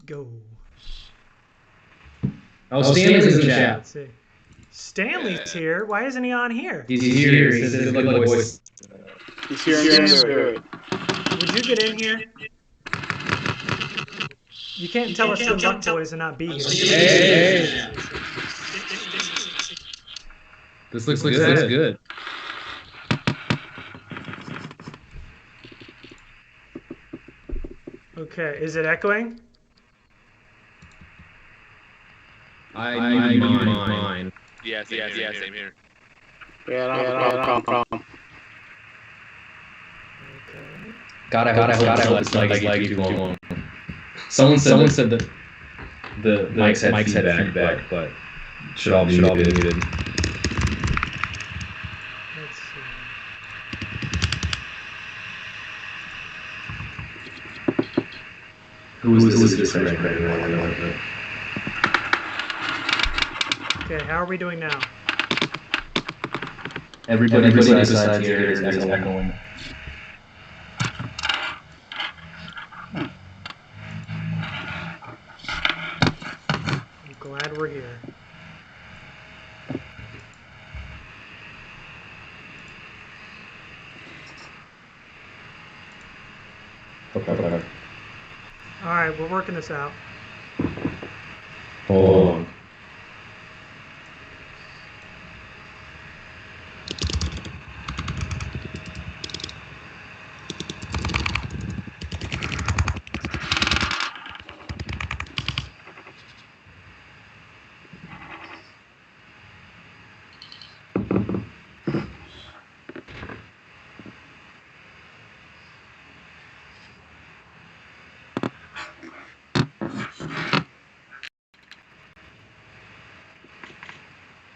Go. Oh, Stanley's in the chat. Let's see. Stanley's here. Why isn't he on here? He's here. He says good luck, boys. He's here in spirit. Would you get in here? You can't tell us good luck, boys, and not be here. Hey. This looks good. Okay, is it echoing? I need mine. Yeah, same here. Yeah, I don't have a problem. Okay. Gotta hope it's like too long. Someone said that the mics had feedback, but should all be muted. Let's see. Who is this right? Okay, how are we doing now? Everybody besides here is echoing. I'm glad we're here. Okay. Alright, we're working this out. Hold on.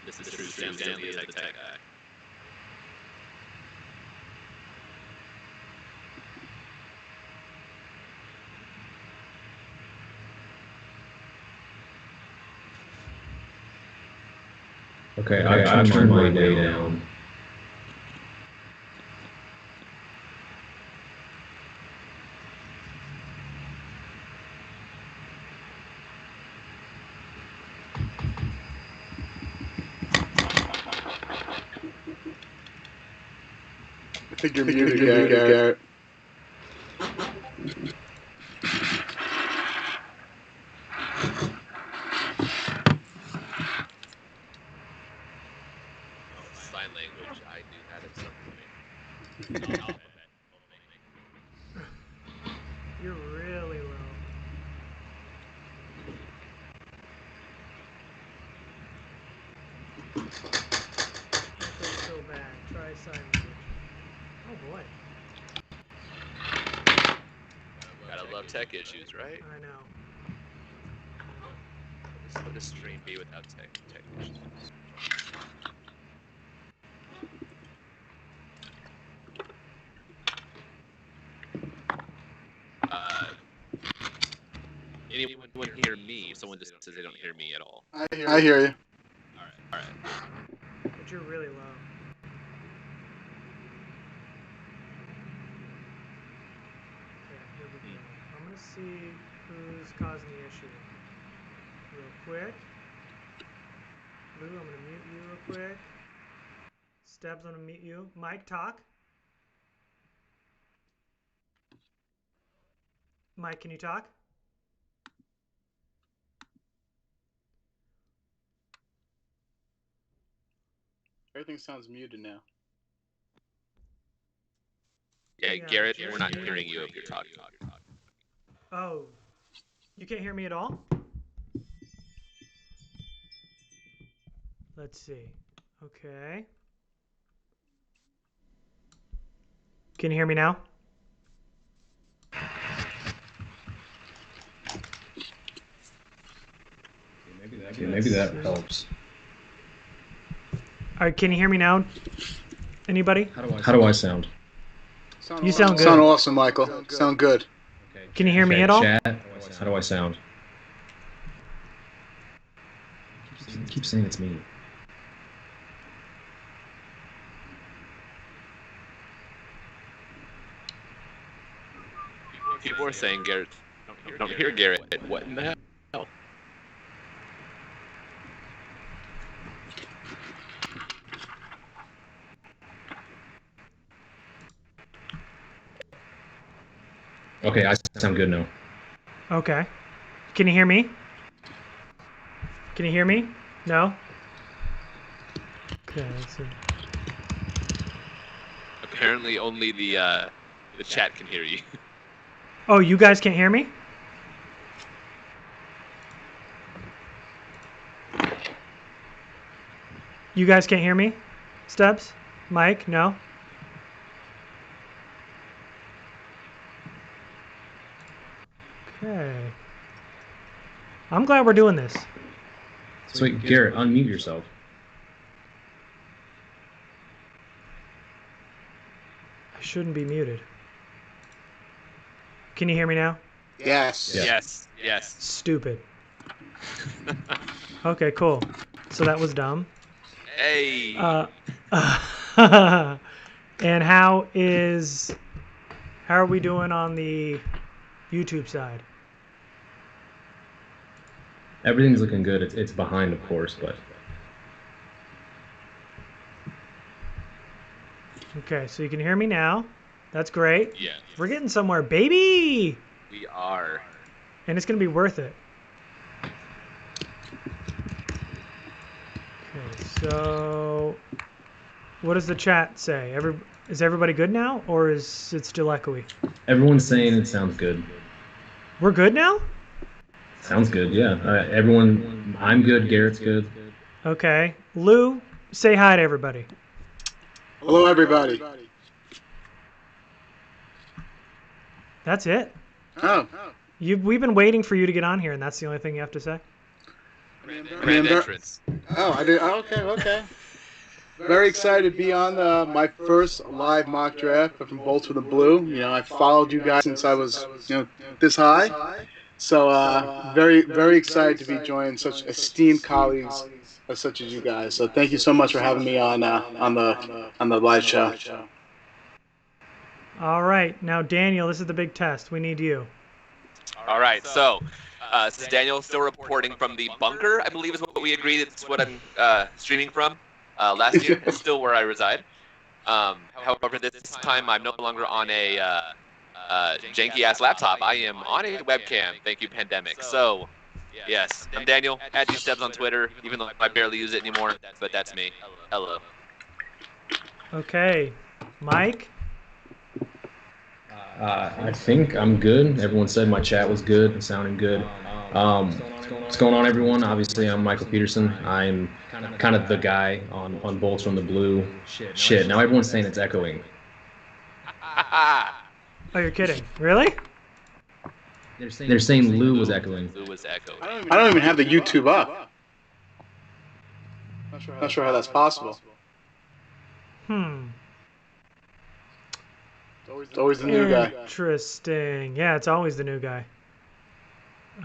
This is true Stanley tech guy. Okay, I turned my way down. I think you're muted, Garrett. Sign language, I do that at some point. You're really low. Echo's so bad. Try sign language. Oh boy. Gotta love tech issues, right? I know. This would a stream be without tech issues? Anyone hear me? Someone just says they don't hear me at all. I hear you. All right. But you're really low. Okay, here we go. I'm gonna see who's causing the issue. Real quick. Lou, I'm gonna mute you real quick. Stebbs, I'm gonna mute you. Mike, talk. Mike, can you talk? Everything sounds muted now. Yeah, Garrett, we're not hearing you if you're talking. Oh, you can't hear me at all? Let's see. Okay. Can you hear me now? Maybe that helps. All right, can you hear me now? Anybody? How do I sound? You sound good. Sound awesome, Michael. Sound good. Can you hear me at all? Chat, how do I sound? Keep saying it's me. People are saying Garrett don't hear Garrett. What in the hell? Okay, I sound good now. Okay. Can you hear me? Can you hear me? No? Okay, let's see. Apparently, only the chat can hear you. Oh, you guys can't hear me? You guys can't hear me? Stubbs? Mike? No? Okay. I'm glad we're doing this. So wait, Garrett, unmute yourself. I shouldn't be muted. Can you hear me now? Yes. Yeah. Yes. Stupid. Okay, cool. So that was dumb. Hey. And how are we doing on the YouTube side? Everything's looking good. It's behind, of course, but Okay, so you can hear me now. That's great. Yeah. We're getting somewhere, baby! We are. And it's going to be worth it. Okay, so what does the chat say? Is everybody good now, or is it still echoey? everyone's saying it sounds good. We're good now? Sounds good, yeah. Everyone, I'm good. Garrett's good. Okay. Lou, say hi to everybody. Hello, everybody. That's it. Oh. We've been waiting for you to get on here, and that's the only thing you have to say? Grand entrance. Oh, I did. Okay. Very excited to be on my first live mock draft from Bolts with the Blue. You know, I followed you guys since I was, this high. So, very, very excited to be joining such esteemed colleagues such as you guys. So, thank you so much for having me on the live show. All right. Now, Daniel, this is the big test. We need you. All right, so this is Daniel still reporting from the bunker, I believe is what we agreed. It's what I'm streaming from last year. It's still where I reside. However, this time I'm no longer on a janky-ass laptop. I am on a webcam, thank you, pandemic. So, yes, I'm Daniel, at GStebs on Twitter, even though I barely use it anymore, but that's me. Hello. Okay. Mike? I think I'm good. Everyone said my chat was good and sounding good. What's going on, everyone? Obviously, I'm Michael Peterson. I'm kind of the guy on Bolts from the Blue. Shit, now everyone's saying it's echoing. Oh, you're kidding. Really? They're saying Lou was echoing. Lou was echoing. I don't even have the YouTube up. Not sure how that's possible. It's always the new guy. Interesting. Yeah, it's always the new guy.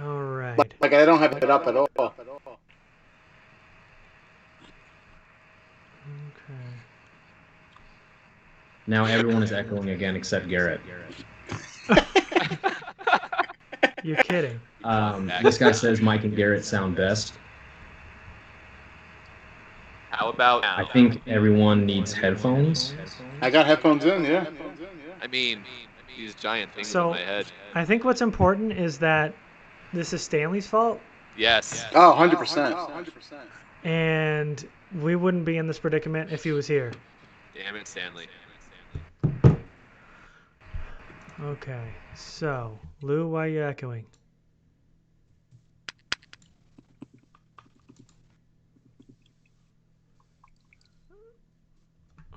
All right. Like I don't have it up at all. Okay. Now everyone is echoing again except Garrett. You're kidding. This guy says Mike and Garrett sound best. How about now? I think everyone needs headphones. I got headphones in, yeah. I mean, these giant things So, on my head. I think what's important is that this is Stanley's fault, Yes. Oh, 100%. and we wouldn't be in this predicament if he was here. Damn it, Stanley. Okay, so, Lou, why are you echoing?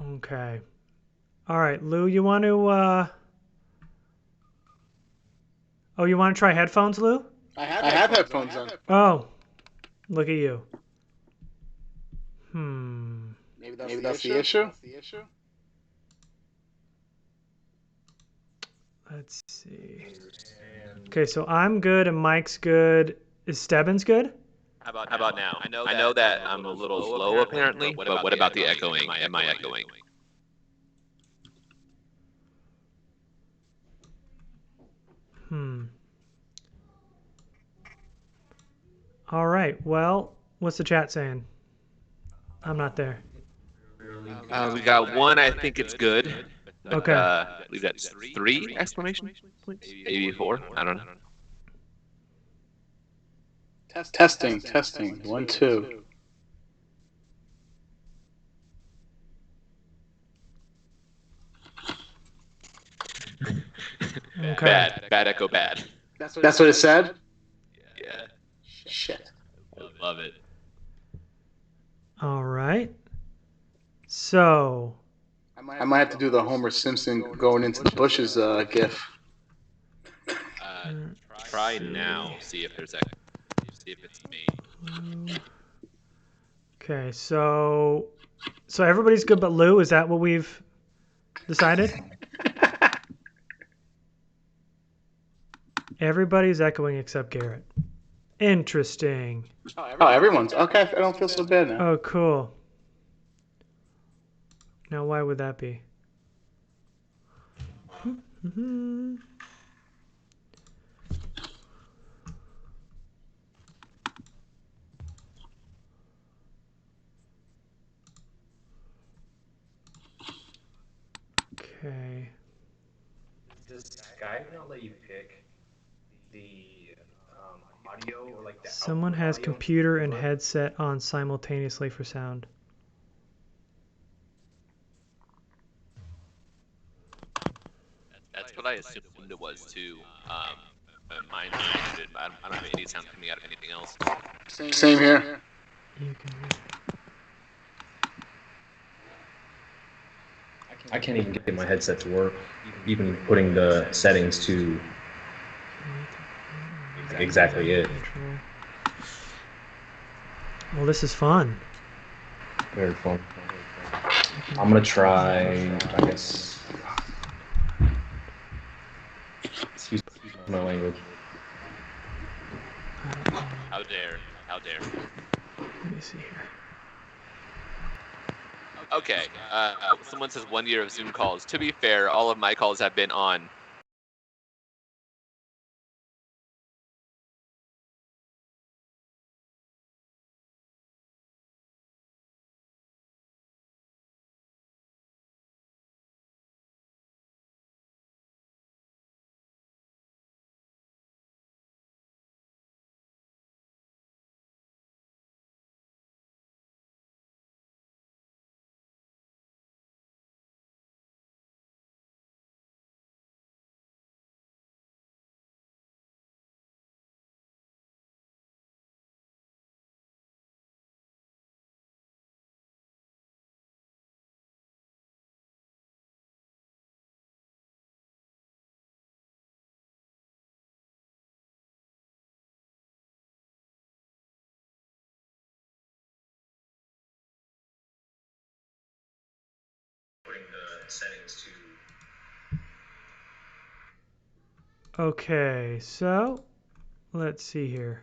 Okay. All right, Lou, you want to, Oh, you want to try headphones, Lou? I have headphones in. Oh, look at you. Maybe that's the issue. Let's see. Okay, so I'm good and Mike's good. Is Stebbins good? How about now? I know that I'm a little low apparently, but what about the echoing? Am I echoing? All right. Well, what's the chat saying? I'm not there. We got one. I think it's good. But, Okay. I believe that's 3 exclamation points, maybe 4. I don't know. Testing, testing. 1, 2. Okay. Bad echo, bad. That's what it said? Yeah, Shit. I love it. All right. So, I might have to do the Homer Simpson going into the bushes gif. Try now. See if there's see if it's me. okay. So everybody's good but Lou. Is that what we've decided? Everybody's echoing except Garrett. Interesting. Oh, everyone's. Okay, I don't feel so bad now. Oh, cool. Now, why would that be? Okay. Does Skype not let you pick the audio or like the Someone output has audio computer and input? headset on simultaneously for sound. That's what I assumed it was too. Mine's muted. I don't have any sound coming out of anything else. Same here. You can. I can't even get my headset to work. Even putting the settings to exactly it. Well, this is fun. Very fun. I'm gonna try, I guess. Excuse my language. How dare? How dare? Let me see here. Okay. Someone says 1 year of Zoom calls. To be fair, all of my calls have been on. Putting the settings to. Okay, so let's see here.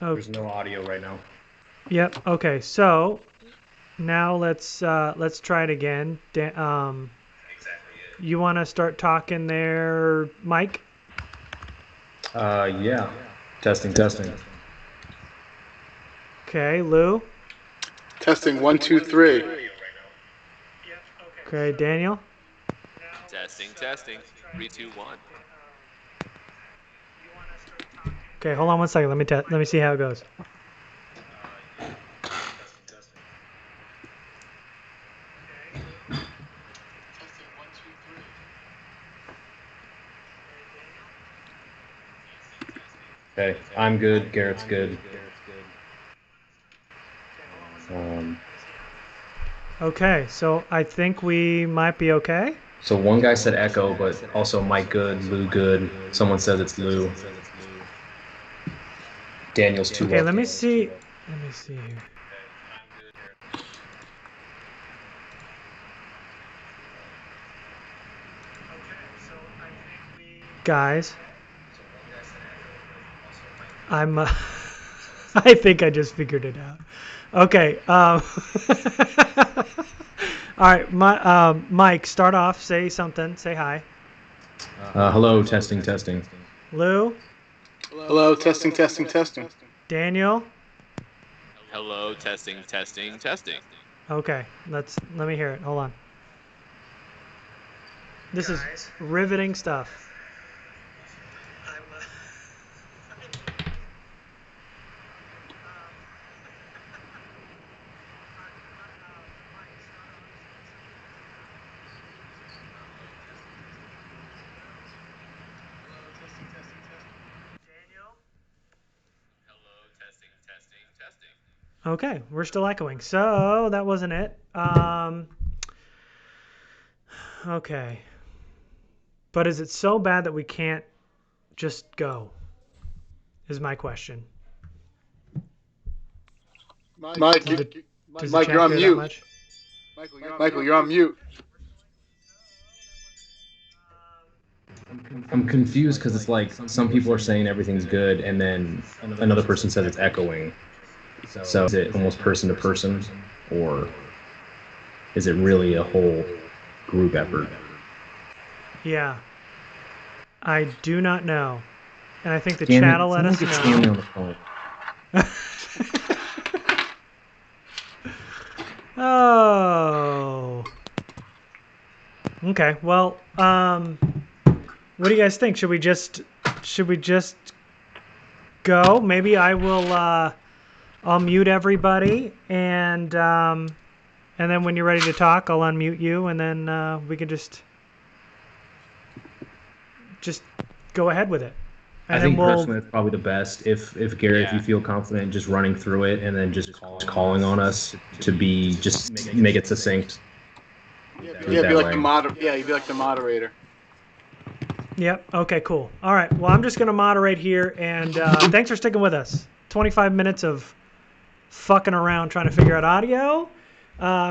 Oh, There's no audio right now. yep. Okay, so now let's try it again. Exactly it. You want to start talking there, Mike? Yeah. Testing, testing. Okay, Lou. Testing 1, 2, 3. Okay, Daniel. Testing, testing. 3, 2, 1. Okay, hold on one second. Let me see how it goes. Okay, I'm good. Garrett's good. Okay, so I think we might be okay. So one guy said echo, but also Mike good, Lou good. Someone says it's Lou. Daniel's too Okay, low. let me see. Let me see here. Guys, I'm I think I just figured it out. Okay. All right, Mike, start off. Say something. Say hi. Hello, testing, testing. Lou, Hello, testing, testing, testing. Daniel. Hello, testing, testing, testing. Okay, let me hear it. Hold on. This is riveting stuff. Hello, testing, testing, testing. Okay, we're still echoing. So that wasn't it. Okay. But is it so bad that we can't just go? Is my question. Mike, Does the Mike, chat you're on care that mute. much? Michael, you're on mute. I'm confused because it's like some people are saying everything's good, and then another person says it's echoing. So is it almost person to person, or is it really a whole group effort? Yeah. I do not know. And I think the Stanley, chat will let us someone get know. Stanley on the phone. Oh. Okay. Well, what do you guys think? Should we just go? Maybe I will I'll mute everybody and then when you're ready to talk, I'll unmute you and then we can just go ahead with it. And I then think we'll personally it's probably the best if Garrett, if you feel confident just running through it and then just calling on us to be just make it succinct. Yeah, be like the moderator. Yeah, you'd be like the moderator. Yep. Okay, cool. All right. Well, I'm just going to moderate here, and thanks for sticking with us. 25 minutes of fucking around trying to figure out audio.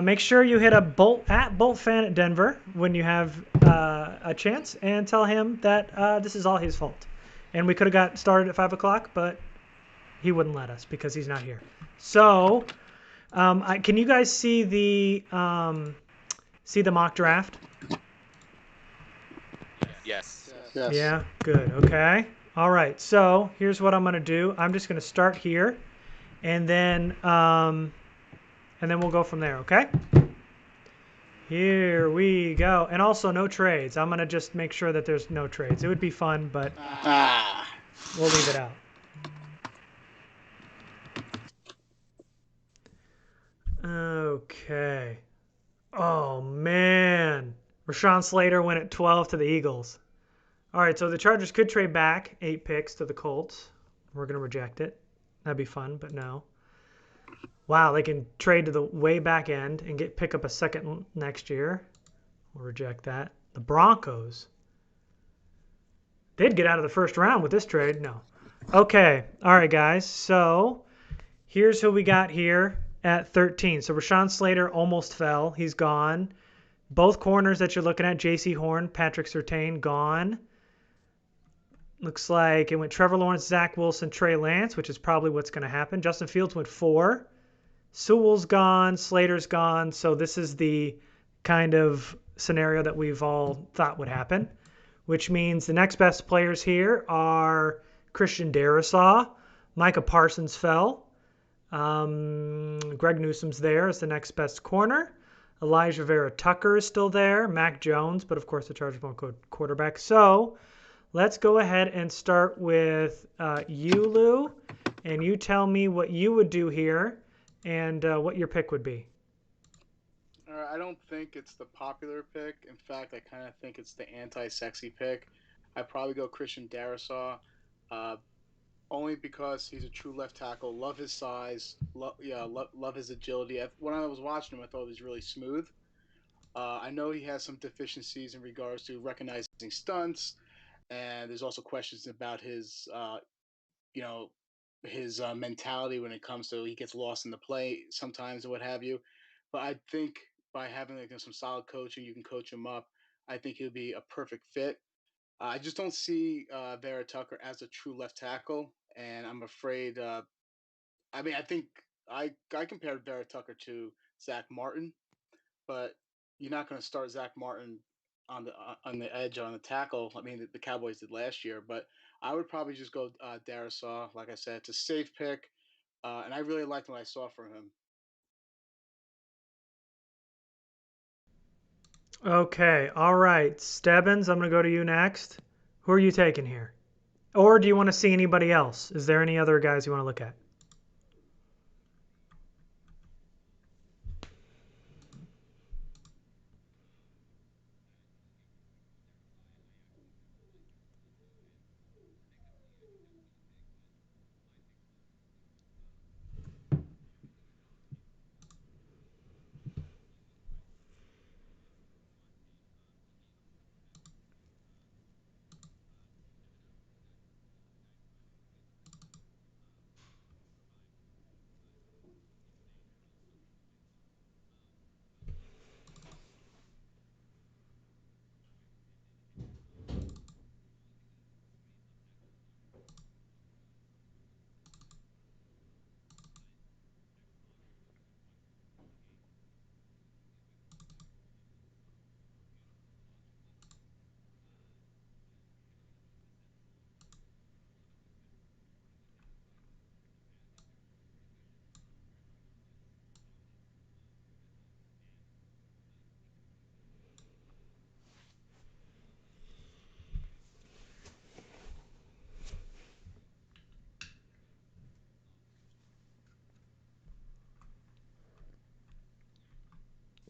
Make sure you hit a Bolt fan at Denver when you have a chance, and tell him that this is all his fault. And we could have got started at 5 o'clock, but he wouldn't let us because he's not here. So, can you guys see the mock draft? Yes. Yes. Yeah, good. Okay. All right. So here's what I'm going to do. I'm just going to start here, and then we'll go from there. Okay. Here we go. And also no trades. I'm going to just make sure that there's no trades. It would be fun, but we'll leave it out. Okay. Oh man. Rashawn Slater went at 12 to the Eagles. All right, so the Chargers could trade back 8 picks to the Colts. We're going to reject it. That'd be fun, but no. Wow, they can trade to the way back end and pick up a second next year. We'll reject that. The Broncos. They'd get out of the first round with this trade. No. Okay. All right, guys. So here's who we got here at 13. So Rashawn Slater almost fell. He's gone. Both corners that you're looking at, J.C. Horn, Patrick Surtain, gone. Looks like it went Trevor Lawrence, Zach Wilson, Trey Lance, which is probably what's going to happen. Justin Fields went 4. Sewell's gone. Slater's gone. So this is the kind of scenario that we've all thought would happen, which means the next best players here are Christian Darrisaw, Micah Parsons fell. Greg Newsome's there as the next best corner. Elijah Vera Tucker is still there. Mac Jones, but of course the Chargers won't go quarterback. So let's go ahead and start with you, Lou, and you tell me what you would do here and what your pick would be. I don't think it's the popular pick. In fact, I kind of think it's the anti-sexy pick. I'd probably go Christian Darrisaw, only because he's a true left tackle. Love his size. Love his agility. When I was watching him, I thought he was really smooth. I know he has some deficiencies in regards to recognizing stunts, and there's also questions about his, his mentality when it comes to he gets lost in the play sometimes and what have you. But I think by having some solid coaching, you can coach him up. I think he'll be a perfect fit. I just don't see Vera Tucker as a true left tackle, and I'm afraid I mean, I think I compared Vera Tucker to Zach Martin, but you're not going to start Zach Martin on the edge on the tackle. I mean, the Cowboys did last year, but I would probably just go Darisaw. Like I said, it's a safe pick, and I really liked what I saw from him. Okay, all right. Stebbins, I'm going to go to you next. Who are you taking here? Or do you want to see anybody else? Is there any other guys you want to look at?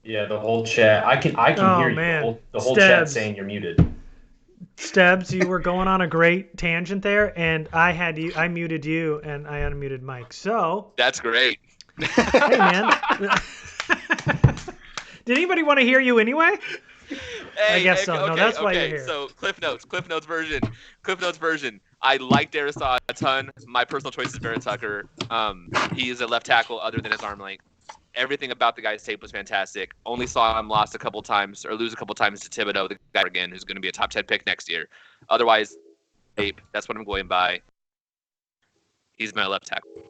Yeah, the whole chat. I can hear Oh, you. The man. whole chat Stebbs. saying you're muted. Stebbs, you were going on a great tangent there, and I muted you, and I unmuted Mike. So, That's great. hey, man. Did anybody want to hear you anyway? I guess so. No, that's why you're here. So Cliff Notes version. I like Darisaw a ton. My personal choice is Vera Tucker. He is a left tackle other than his arm length. Everything about the guy's tape was fantastic. Only saw him lose a couple times to Thibodeau, the guy again, who's going to be a top 10 pick next year. Otherwise, tape. That's what I'm going by. He's my left tackle.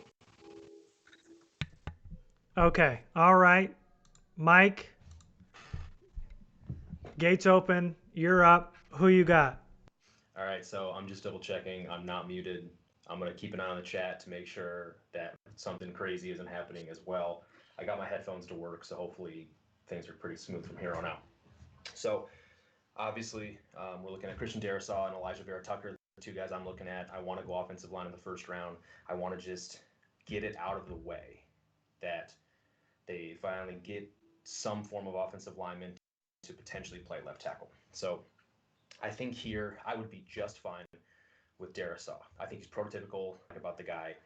Okay. All right. Mike, gates open. You're up. Who you got? All right, so I'm just double checking. I'm not muted. I'm gonna keep an eye on the chat to make sure that something crazy isn't happening as well. I got my headphones to work, so hopefully things are pretty smooth from here on out. So obviously, we're looking at Christian Darisaw and Elijah Vera Tucker, the two guys I'm looking at. I want to go offensive line in the first round. I want to just get it out of the way that they finally get some form of offensive lineman to potentially play left tackle. So I think here I would be just fine with Darisaw. I think he's prototypical about the guy.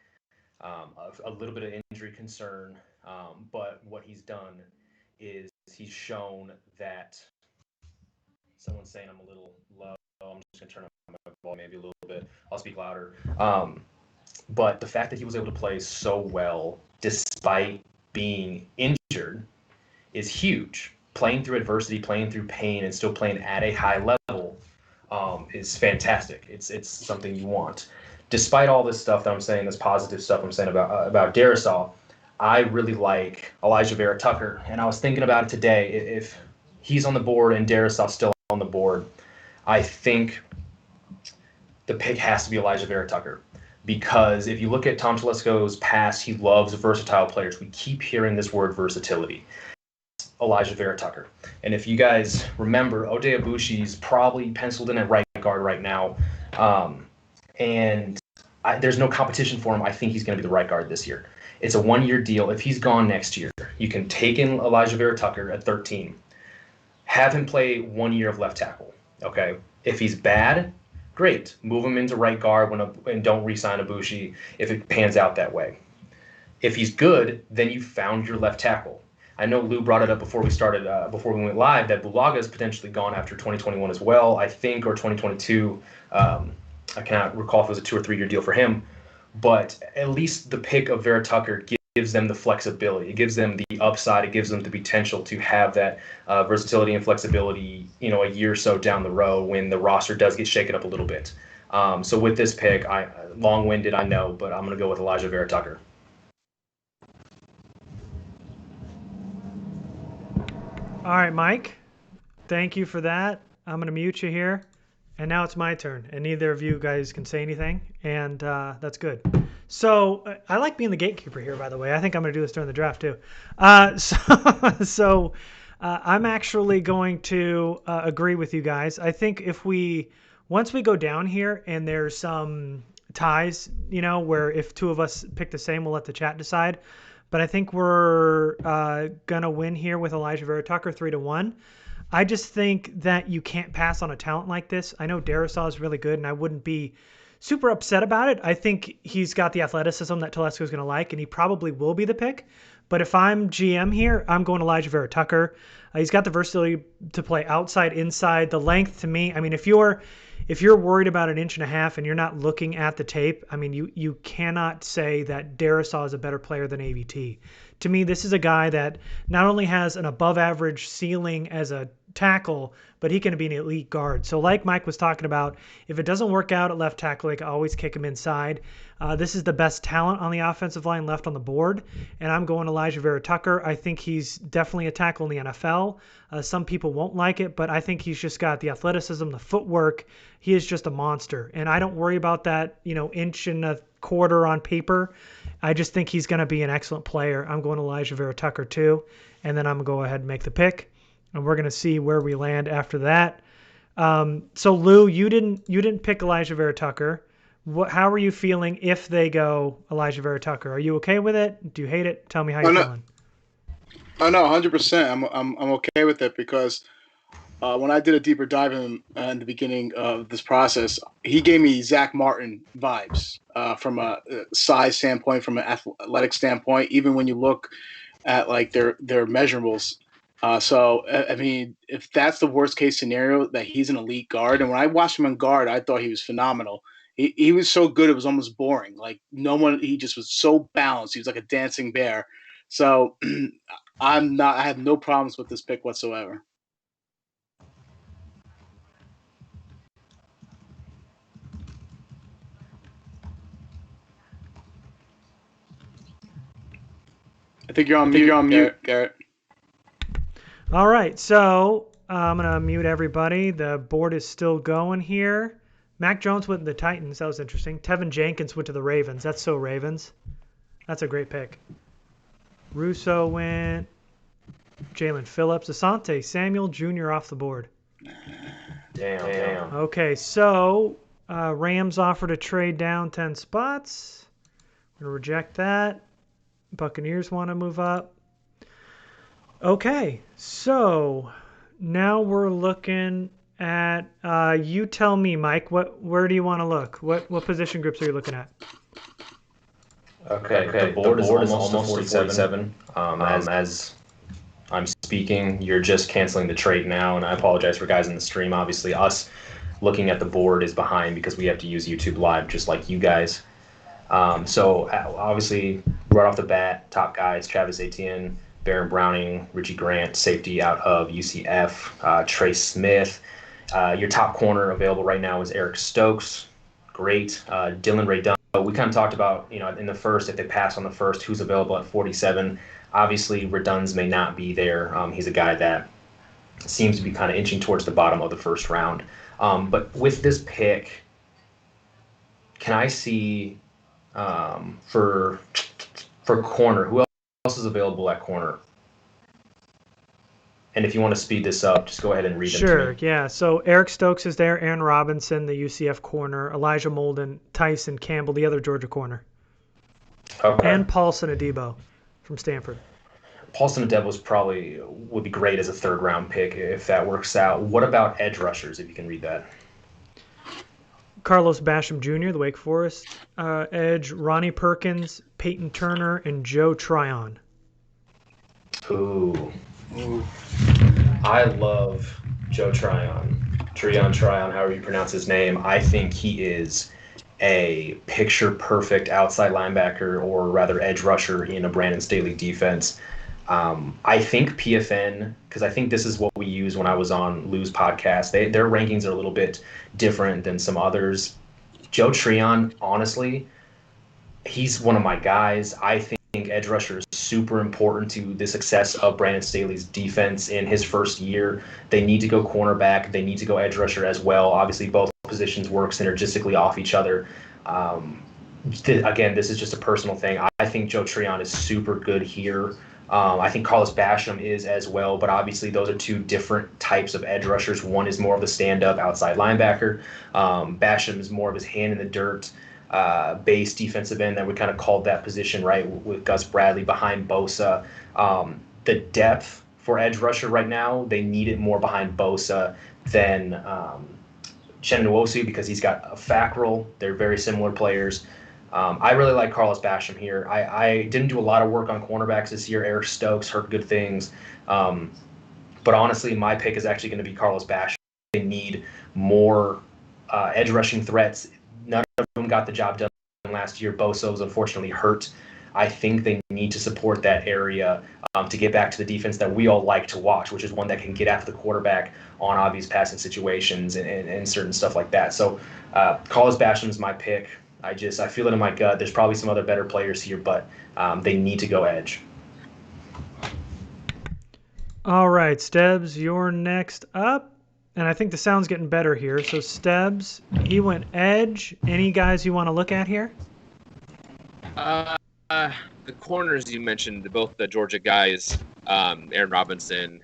A little bit of injury concern, but what he's done is he's shown that someone's saying I'm a little low. I'm just gonna turn up my volume maybe a little bit. I'll speak louder. But the fact that he was able to play so well despite being injured is huge. Playing through adversity, playing through pain, and still playing at a high level is fantastic. It's something you want. Despite all this stuff that I'm saying, this positive stuff I'm saying about Darisaw, I really like Elijah Vera Tucker, and I was thinking about it today. If he's on the board and Darisaw's still on the board, I think the pick has to be Elijah Vera Tucker. Because if you look at Tom Telesco's past, he loves versatile players. We keep hearing this word versatility. Elijah Vera Tucker. And if you guys remember, Ode Abushi's probably penciled in at right guard right now. And there's no competition for him. I think he's going to be the right guard this year. It's a one-year deal. If he's gone next year, you can take in Elijah Vera Tucker at 13. Have him play 1 year of left tackle. Okay? If he's bad, great. Move him into right guard and don't re-sign Abushi if it pans out that way. If he's good, then you found your left tackle. I know Lou brought it up before we went live, that Bulaga is potentially gone after 2021 as well, I think, or 2022. I cannot recall if it was a 2 or 3 year deal for him, but at least the pick of Vera Tucker gives them the flexibility. It gives them the upside. It gives them the potential to have that versatility and flexibility, a year or so down the road when the roster does get shaken up a little bit. So with this pick, long-winded, I know, but I'm going to go with Elijah Vera Tucker. All right, Mike. Thank you for that. I'm going to mute you here. And now it's my turn. And neither of you guys can say anything. And that's good. So I like being the gatekeeper here, by the way. I think I'm going to do this during the draft, too. So I'm actually going to agree with you guys. I think once we go down here and there's some ties, where if two of us pick the same, we'll let the chat decide. But I think we're going to win here with Elijah Vera Tucker 3-1. I just think that you can't pass on a talent like this. I know Darrisaw is really good, and I wouldn't be super upset about it. I think he's got the athleticism that Telesco's going to like, and he probably will be the pick. But if I'm GM here, I'm going Elijah Vera Tucker. He's got the versatility to play outside, inside. The length, to me, I mean, if you're worried about 1.5 inches and you're not looking at the tape, I mean, you cannot say that Darrisaw is a better player than AVT. To me, this is a guy that not only has an above-average ceiling as a tackle, but he can be an elite guard. So like Mike was talking about, if it doesn't work out at left tackle, they can always kick him inside. This is the best talent on the offensive line left on the board, and I'm going Elijah Vera Tucker. I think he's definitely a tackle in the NFL. Some people won't like it, but I think he's just got the athleticism, the footwork. He is just a monster, and I don't worry about that, 1.25 inches on paper. I just think he's going to be an excellent player. I'm going Elijah Vera Tucker too, and then I'm going to go ahead and make the pick, and we're going to see where we land after that. So Lou, you didn't pick Elijah Vera Tucker. How are you feeling if they go Elijah Vera Tucker? Are you okay with it? Do you hate it? Tell me how you're feeling. Oh no, 100%. I'm okay with it because when I did a deeper dive in the beginning of this process, he gave me Zach Martin vibes from a size standpoint, from an athletic standpoint. Even when you look at like their measurables. So I mean, if that's the worst case scenario, that he's an elite guard, and when I watched him on guard, I thought he was phenomenal. He was so good, it was almost boring. Like he just was so balanced. He was like a dancing bear. So I have no problems with this pick whatsoever. I think you're on mute, Garrett. All right, so I'm going to mute everybody. The board is still going here. Mac Jones went to the Titans. That was interesting. Tevin Jenkins went to the Ravens. That's so Ravens. That's a great pick. Russo went. Jalen Phillips. Asante Samuel Jr. off the board. Damn. Okay, so Rams offered to trade down 10 spots. I'm going to reject that. Buccaneers want to move up. Okay, so now we're looking at, you tell me, Mike, where do you want to look? What position groups are you looking at? Okay. The board is almost 47. As I'm speaking, you're just canceling the trade now, and I apologize for guys in the stream. Obviously, us looking at the board is behind because we have to use YouTube Live just like you guys. So obviously, right off the bat, top guys, Travis Etienne, Baron Browning, Richie Grant, safety out of UCF, Trey Smith. Your top corner available right now is Eric Stokes. Great. Dylan Raydun. We kind of talked about, in the first, if they pass on the first, who's available at 47. Obviously, Raduns may not be there. He's a guy that seems to be kind of inching towards the bottom of the first round. But with this pick, can I see for corner, who else is available at corner? And if you want to speed this up, just go ahead and read them to me. Sure, yeah. So Eric Stokes is there, Aaron Robinson, the UCF corner, Elijah Molden, Tyson Campbell, the other Georgia corner. Okay. And Paulson Adebo from Stanford. Paulson Adebo would be great as a third-round pick if that works out. What about edge rushers, if you can read that? Carlos Basham Jr., the Wake Forest edge, Ronnie Perkins, Peyton Turner, and Joe Tryon. Ooh. I love Joe Tryon, however you pronounce his name. I think he is a picture-perfect outside linebacker, or rather edge rusher in a Brandon Staley defense. I think PFN, because I think this is what we use when I was on Lou's podcast, their rankings are a little bit different than some others. Joe Tryon, honestly, he's one of my guys. I think edge rusher is super important to the success of Brandon Staley's defense in his first year. They need to go cornerback. They need to go edge rusher as well. Obviously, both positions work synergistically off each other. Again, this is just a personal thing. I think Joe Tryon is super good here. I think Carlos Basham is as well, but obviously those are two different types of edge rushers. One is more of the stand-up outside linebacker. Basham is more of his hand in the dirt, base defensive end that we kind of called that position, right, with Gus Bradley behind Bosa. The depth for edge rusher right now, they need it more behind Bosa than Uchenna Nwosu because he's got a Fackrell. They're very similar players. I really like Carlos Basham here. I didn't do a lot of work on cornerbacks this year. Eric Stokes heard good things. But honestly, my pick is actually going to be Carlos Basham. They need more edge rushing threats. None of them got the job done last year. Bosa was unfortunately hurt. I think they need to support that area to get back to the defense that we all like to watch, which is one that can get after the quarterback on obvious passing situations and certain stuff like that. So Carlos Basham is my pick. I feel it in my gut. There's probably some other better players here, but they need to go edge. All right, Stebbs, you're next up. And I think the sound's getting better here. So Stebbs, he went edge. Any guys you want to look at here? The corners you mentioned, both the Georgia guys, Aaron Robinson,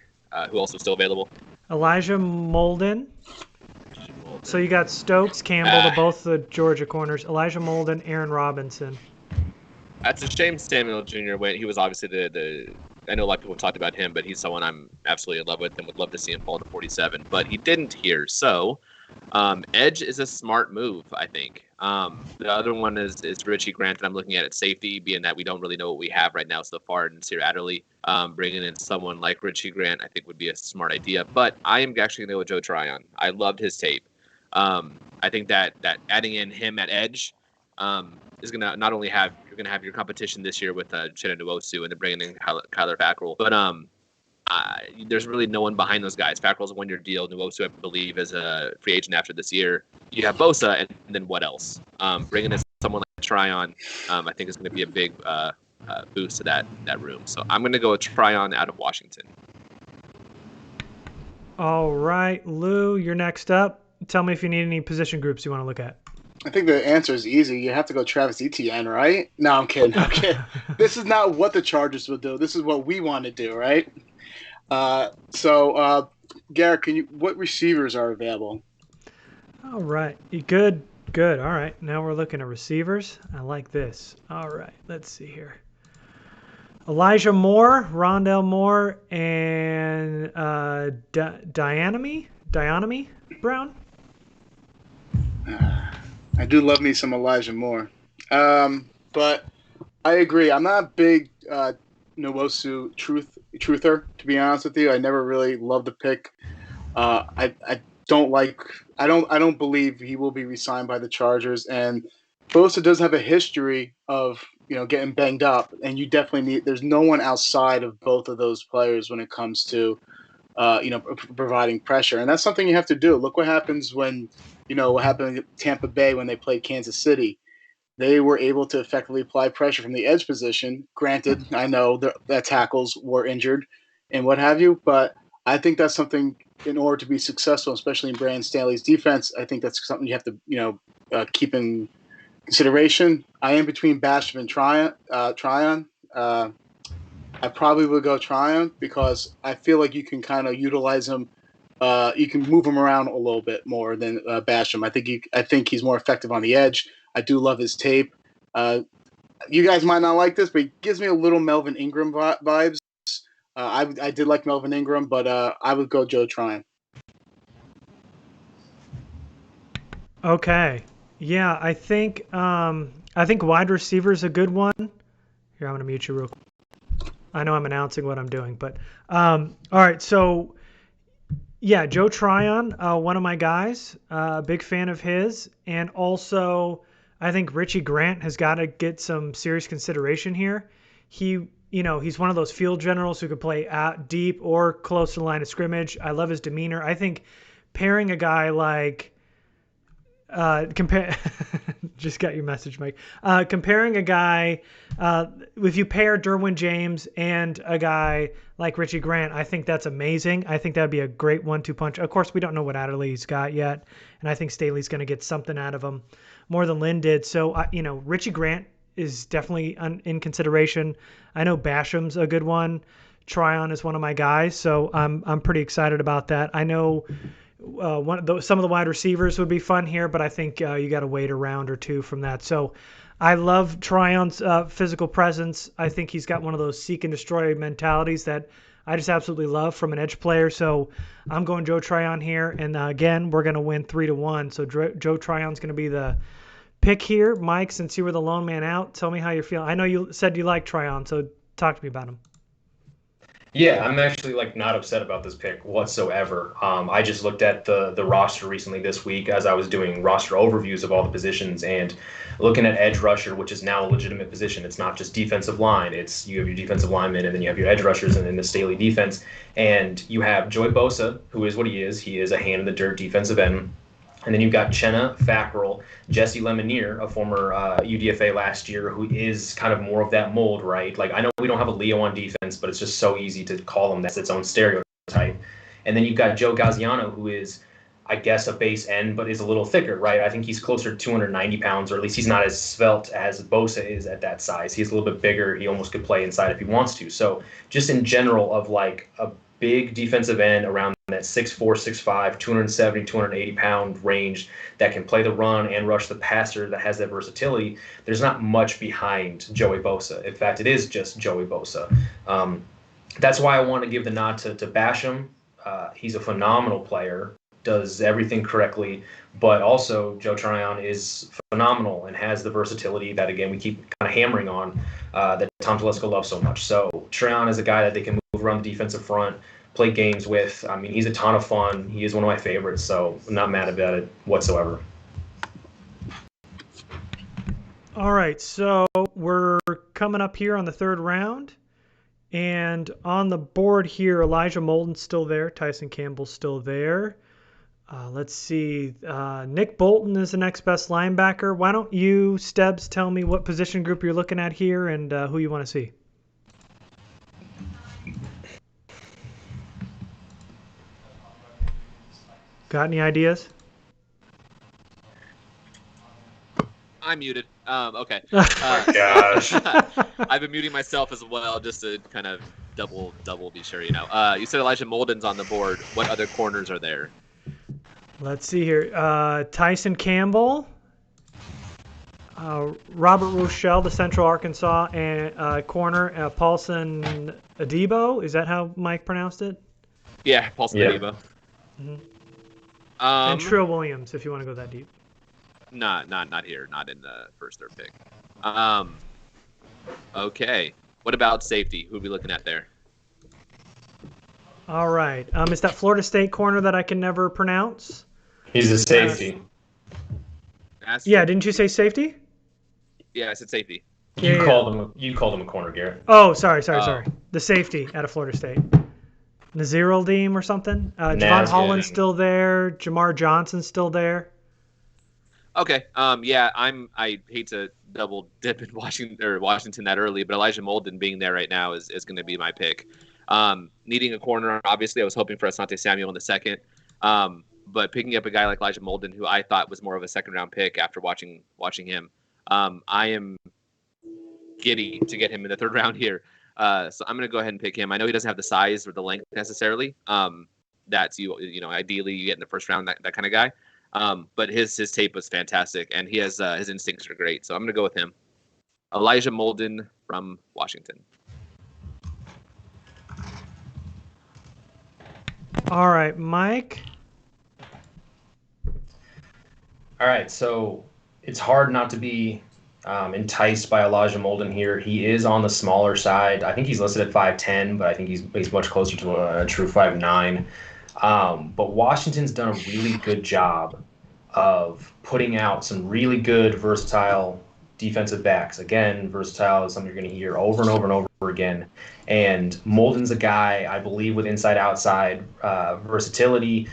who also still available. Elijah Molden. So you got Stokes, Campbell, to both the Georgia corners. Elijah Molden, Aaron Robinson. That's a shame Samuel Jr. went. He was obviously the I know a lot of people talked about him, but he's someone I'm absolutely in love with and would love to see him fall to 47. But he didn't here. So edge is a smart move, I think. The other one is Richie Grant that I'm looking at safety, being that we don't really know what we have right now so far in Sear Adderley. Bringing in someone like Richie Grant, I think, would be a smart idea. But I am actually going to go with Joe Tryon. I loved his tape. I think that adding in him at edge is going to not only have you're going to have your competition this year with Uchenna Nwosu and then bringing in Kyler Fackrell, but there's really no one behind those guys. Fackrell's a one-year deal. Nwosu, I believe, is a free agent after this year. You have Bosa, and then what else? Bringing in someone like Tryon, I think is going to be a big boost to that room. So I'm going to go with Tryon out of Washington. All right, Lou, you're next up. Tell me if you need any position groups you want to look at. I think the answer is easy. You have to go Travis Etienne, right? No, I'm kidding. This is not what the Chargers would do. This is what we want to do, right? So, Garrett, what receivers are available? All right. Good. All right. Now we're looking at receivers. I like this. All right. Let's see here. Elijah Moore, Rondell Moore, and Dionamy Brown. I do love me some Elijah Moore. But I agree. I'm not a big Nwosu truther, to be honest with you. I never really loved the pick. I don't believe he will be re-signed by the Chargers. And Bosa does have a history of getting banged up, and you definitely there's no one outside of both of those players when it comes to providing pressure. And that's something you have to do. Look what happens when what happened at Tampa Bay when they played Kansas City. They were able to effectively apply pressure from the edge position. Granted, I know that tackles were injured and what have you, but I think that's something in order to be successful, especially in Brandon Staley's defense. I think that's something you have to keep in consideration. I am between Basham and Tryon. I probably would go Tryon because I feel like you can kind of utilize him. You can move him around a little bit more than Basham. I think he's more effective on the edge. I do love his tape. You guys might not like this, but he gives me a little Melvin Ingram vibes. I did like Melvin Ingram, but I would go Joe Tryon. Okay. Yeah, I think wide receiver is a good one. Here, I'm going to mute you real quick. I know I'm announcing what I'm doing, but all right. So, yeah, Joe Tryon, one of my guys, big fan of his, and also I think Richie Grant has got to get some serious consideration here. He's one of those field generals who could play out deep or close to the line of scrimmage. I love his demeanor. I think pairing a guy like Just got your message, Mike. Comparing a guy, if you pair Derwin James and a guy like Richie Grant, I think that's amazing. I think that'd be a great 1-2 punch. Of course, we don't know what Adderley's got yet, and I think Staley's going to get something out of him more than Lynn did. So, Richie Grant is definitely in consideration. I know Basham's a good one. Tryon is one of my guys, so I'm pretty excited about that. I know some of the wide receivers would be fun here, but I think you got to wait a round or two from that. So I love Tryon's physical presence. I think he's got one of those seek and destroy mentalities that I just absolutely love from an edge player. So I'm going Joe Tryon here, and again, we're going to win 3-1. So Joe Tryon's going to be the pick here. Mike, since you were the lone man out, tell me how you're feeling. I know you said you like Tryon, so talk to me about him. Yeah, I'm actually not upset about this pick whatsoever. I just looked at the roster recently this week as I was doing roster overviews of all the positions and looking at edge rusher, which is now a legitimate position. It's not just defensive line. It's you have your defensive linemen and then you have your edge rushers in the Staley defense. And you have Joey Bosa, who is what he is. He is a hand in the dirt defensive end. And then you've got Chenna Fackrell, Jesse Lemonier, a former UDFA last year, who is kind of more of that mold, right? Like, I know we don't have a Leo on defense, but it's just so easy to call him. That's its own stereotype. And then you've got Joe Gaziano, who is, I guess, a base end, but is a little thicker, right? I think he's closer to 290 pounds, or at least he's not as svelte as Bosa is at that size. He's a little bit bigger. He almost could play inside if he wants to. So just in general of like a big defensive end around that 6'4", 6'5", 270, 280 pound range that can play the run and rush the passer, that has that versatility. There's not much behind Joey Bosa. In fact, it is just Joey Bosa. That's why I want to give the nod to Basham. He's a phenomenal player, does everything correctly, but also Joe Tryon is phenomenal and has the versatility that, again, we keep kind of hammering on that Tom Telesco loves so much. So Tryon is a guy that they can move around the defensive front, play games with. I mean, he's a ton of fun. He is one of my favorites, so I'm not mad about it whatsoever. All right, so we're coming up here on the third round. And on the board here, Elijah Molden's still there. Tyson Campbell's still there. Let's see. Nick Bolton is the next best linebacker. Why don't you, Stebbs, tell me what position group you're looking at here and who you want to see? Got any ideas? I'm muted. Okay. Gosh. I've been muting myself as well just to kind of double be sure, you know. You said Elijah Molden's on the board. What other corners are there? Let's see here. Tyson Campbell, Robert Rochelle, the Central Arkansas and corner, Paulson Adebo. Is that how Mike pronounced it? Yeah, Paulson Adebo. Mm-hmm. And Trill Williams, if you want to go that deep. Not here. Not in the first third pick. Okay. What about safety? Who are we looking at there? All right. Is that Florida State corner that I can never pronounce? He's a safety. Yeah, didn't you say safety? Yeah, I said safety. You called him a corner, Garrett. Oh, sorry. The safety out of Florida State. Nazir Aldeem or something. Javon Holland's still there. Jamar Johnson's still there. Okay. Yeah, I hate to double dip in Washington that early, but Elijah Molden being there right now is going to be my pick. Needing a corner, obviously, I was hoping for Asante Samuel in the second. But picking up a guy like Elijah Molden, who I thought was more of a second-round pick after watching him, I am giddy to get him in the third round here. So I'm going to go ahead and pick him. I know he doesn't have the size or the length necessarily. That's you know, ideally you get in the first round, that kind of guy. But his tape was fantastic, and he has his instincts are great. So I'm going to go with him. Elijah Molden from Washington. All right, Mike. All right, so it's hard not to be enticed by Elijah Molden here. He is on the smaller side. I think he's listed at 5'10", but I think he's much closer to a true 5'9". But Washington's done a really good job of putting out some really good, versatile defensive backs. Again, versatile is something you're going to hear over and over and over again. And Molden's a guy, I believe, with inside-outside versatility.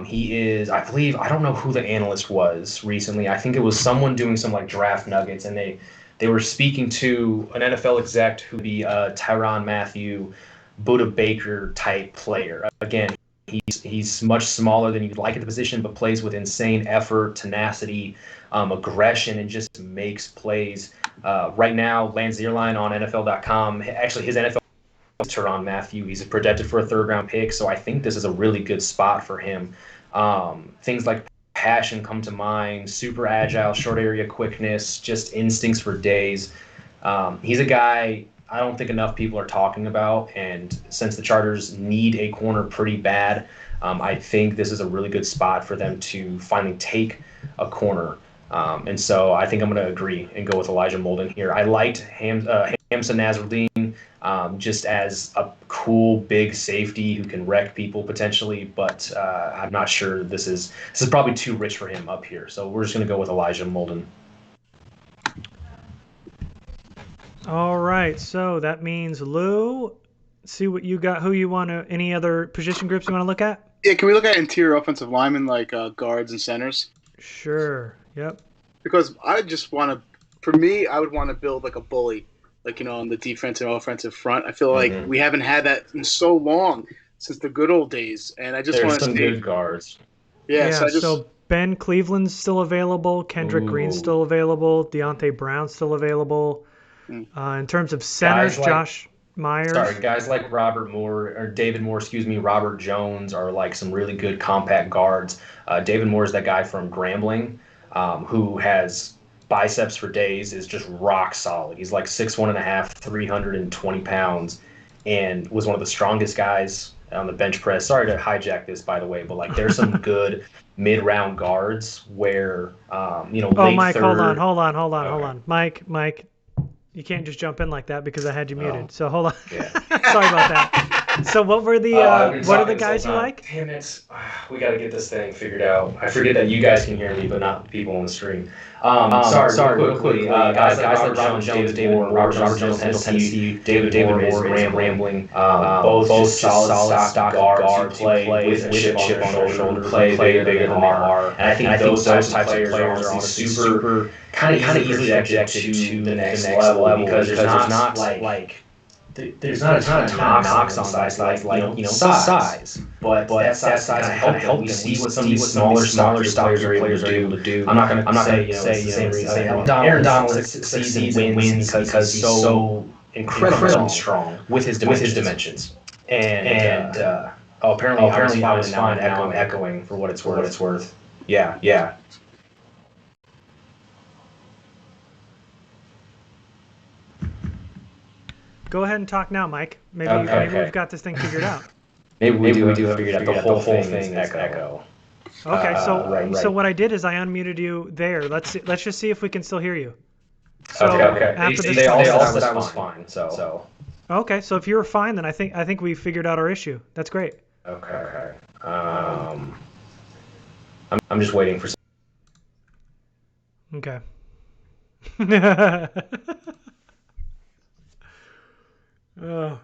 He is, I believe, I don't know who the analyst was recently. I think it was someone doing some like draft nuggets, and they were speaking to an NFL exec who would be a Tyrann Mathieu, Buda Baker type player. Again, he's much smaller than you'd like at the position, but plays with insane effort, tenacity, aggression, and just makes plays. Right now, Lance Zierlein on NFL.com, actually his NFL Tyrann Mathieu. He's projected for a third round pick, so I think this is a really good spot for him. Things like passion come to mind, super agile, short area quickness, just instincts for days. He's a guy I don't think enough people are talking about, and since the Chargers need a corner pretty bad, I think this is a really good spot for them to finally take a corner. And so I think I'm going to agree and go with Elijah Molden here. I liked Hamza Nasruddin just as a cool big safety who can wreck people potentially, but I'm not sure this is probably too rich for him up here. So we're just going to go with Elijah Molden. All right, so that means Lou, see what you got, who you want to, any other position groups you want to look at? Yeah, can we look at interior offensive linemen like guards and centers? Sure, yep. Because I just want to, for me, I would want to build like a bully, like, on the defensive and offensive front. I feel like we haven't had that in so long since the good old days, and I just want to see some good guards. Yeah, so Ben Cleveland's still available, Kendrick Green's still available, Deontay Brown's still available. In terms of centers, Josh Myers. Sorry, guys like Robert Jones are like some really good compact guards. David Moore is that guy from Grambling who has biceps for days, is just rock solid. He's like 6'1.5", 320 pounds, and was one of the strongest guys on the bench press. Sorry to hijack this, by the way, but like there's some good mid-round guards where, Mike, hold on. Mike. You can't just jump in like that because I had you muted. So hold on. Yeah. Sorry about that. So what were the what are the guys you like? Damn it. We got to get this thing figured out. I forget that you guys can hear me, but not the people on the stream. Sorry, real quickly. Guys like Robert Jones, David Moore, Robert Jones, Tennessee, David Moore, Rambling. Both solid stock guards who play with a chip on their shoulder, play bigger than they are. And I think those types of players are honestly super kind of easily projected to the next level because there's not like there's not a ton of knocks on size like size, but that size kind of help we see what some of these smaller players are able to do. I'm not gonna say the same reason. Aaron Donald succeeds and wins because he's so incredibly strong with his dimensions. And apparently I was fine now. I'm echoing for what it's worth. Yeah. Go ahead and talk now, Mike. Maybe we've got this thing figured out. Maybe we do have figured out the whole thing is echo. Okay, so what I did is I unmuted you there. Let's just see if we can still hear you. So okay. After They all said I was fine. So. Okay, so if you were fine, then I think we figured out our issue. That's great. Okay. I'm just waiting for. Okay. Oh.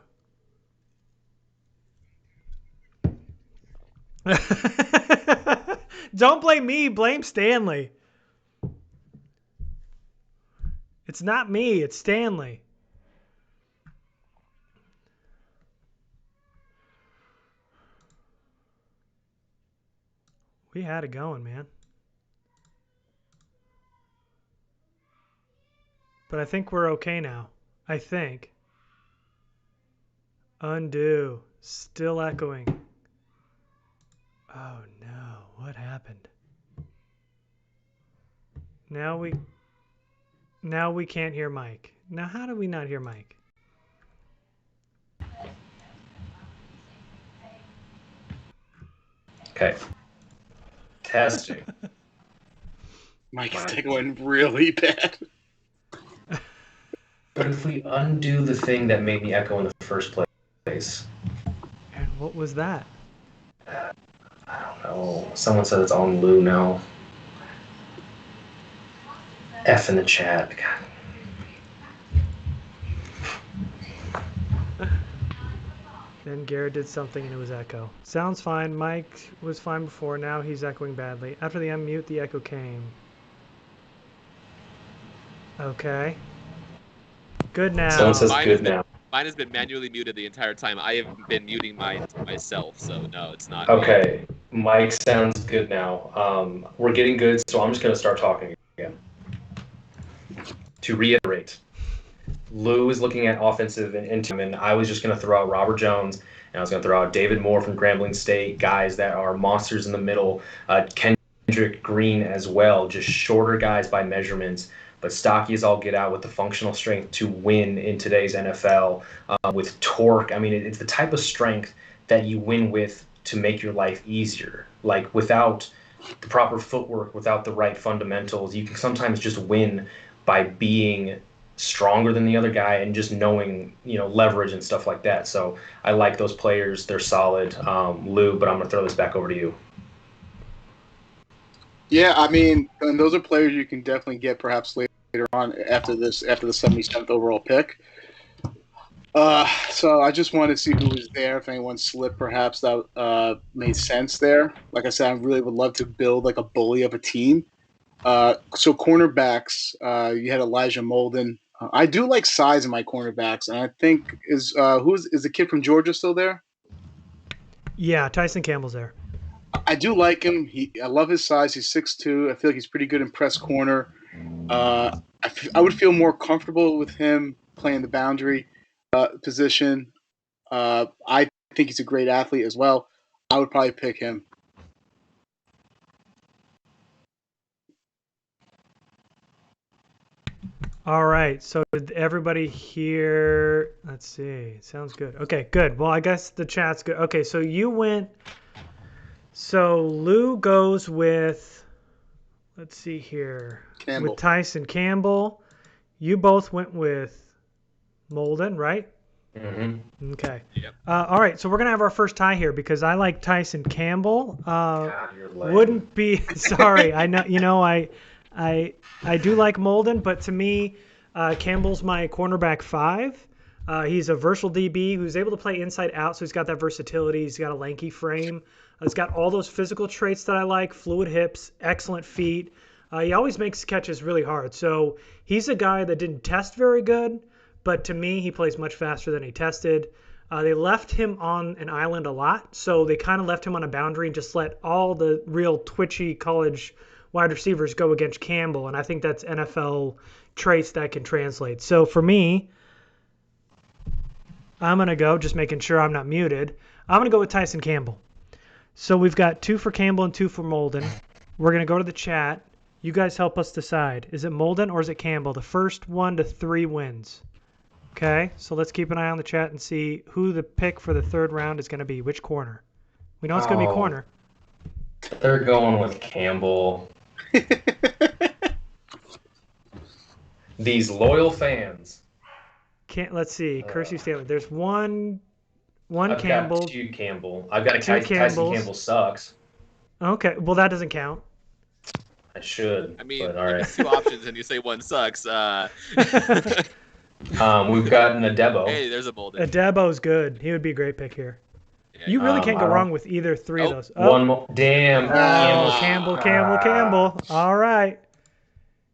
Don't blame me, blame Stanley. It's not me, it's Stanley. We had it going, man. But I think we're okay now. I think. Undo. Still echoing. Oh no, what happened? Now we can't hear Mike. Now how do we not hear Mike? Okay. Testing. Mike is going really bad. But if we undo the thing that made me echo in the first place. And what was that? I don't know. Someone said it's on Lou now. F in the chat. God. Then Garrett did something and it was echo. Sounds fine. Mike was fine before. Now he's echoing badly. After the unmute, the echo came. Okay. Good now. Someone says good now. Mine has been manually muted the entire time. I have been muting mine myself, so no, it's not. Okay, Mike sounds good now. We're getting good, so I'm just going to start talking again. To reiterate, Lou is looking at offensive and I was just going to throw out Robert Jones, and I was going to throw out David Moore from Grambling State, guys that are monsters in the middle, Kendrick Green as well, just shorter guys by measurements, but stocky as all get out with the functional strength to win in today's NFL, with torque. I mean, it's the type of strength that you win with to make your life easier. Like, without the proper footwork, without the right fundamentals, you can sometimes just win by being stronger than the other guy and just knowing, leverage and stuff like that. So I like those players. They're solid. Lou, but I'm going to throw this back over to you. Yeah, I mean, and those are players you can definitely get perhaps later on after the 77th overall pick. So I just wanted to see who was there. If anyone slipped, perhaps that made sense there. Like I said, I really would love to build like a bully of a team. So cornerbacks, you had Elijah Molden. I do like size in my cornerbacks, and I think is the kid from Georgia still there? Yeah, Tyson Campbell's there. I do like him. I love his size. He's 6'2". I feel like he's pretty good in press corner. I would feel more comfortable with him playing the boundary position. I think he's a great athlete as well. I would probably pick him. All right. So did everybody here? Let's see. Sounds good. Okay, good. Well, I guess the chat's good. Okay, so you went. So Lou goes with. Let's see here. Campbell. With Tyson Campbell. You both went with Molden, right? Mm-hmm. Okay. Yep. All right. So we're gonna have our first tie here because I like Tyson Campbell. God, you're lame. Wouldn't be sorry. I know. I do like Molden, but to me, Campbell's my cornerback 5. He's a versatile DB who's able to play inside out, so he's got that versatility. He's got a lanky frame. He's got all those physical traits that I like: fluid hips, excellent feet. He always makes catches really hard. So he's a guy that didn't test very good, but to me, he plays much faster than he tested. They left him on an island a lot, so they kind of left him on a boundary and just let all the real twitchy college wide receivers go against Campbell, and I think that's NFL traits that can translate. So for me, I'm going to go, just making sure I'm not muted, I'm going to go with Tyson Campbell. So we've got 2 for Campbell and 2 for Molden. We're going to go to the chat. You guys help us decide. Is it Molden or is it Campbell? The first 1 to 3 wins. Okay, so let's keep an eye on the chat and see who the pick for the 3rd round is going to be. Which corner? We know it's going to be corner. They're going with Campbell. These loyal fans. Let's see. Kersey Stanley. There's one I've Campbell. got 2 Campbell. I've got a Two Tyson Campbells. Campbell sucks. Okay, well that doesn't count. I should. I mean, but all right. 2 options and you say one sucks. We've got an Adebo. Hey, there's a Molden. Adebo's good. He would be a great pick here. Yeah, You really can't go I don't- wrong with either 3 of Oh, those. Oh, One more. Damn. Campbell. All right.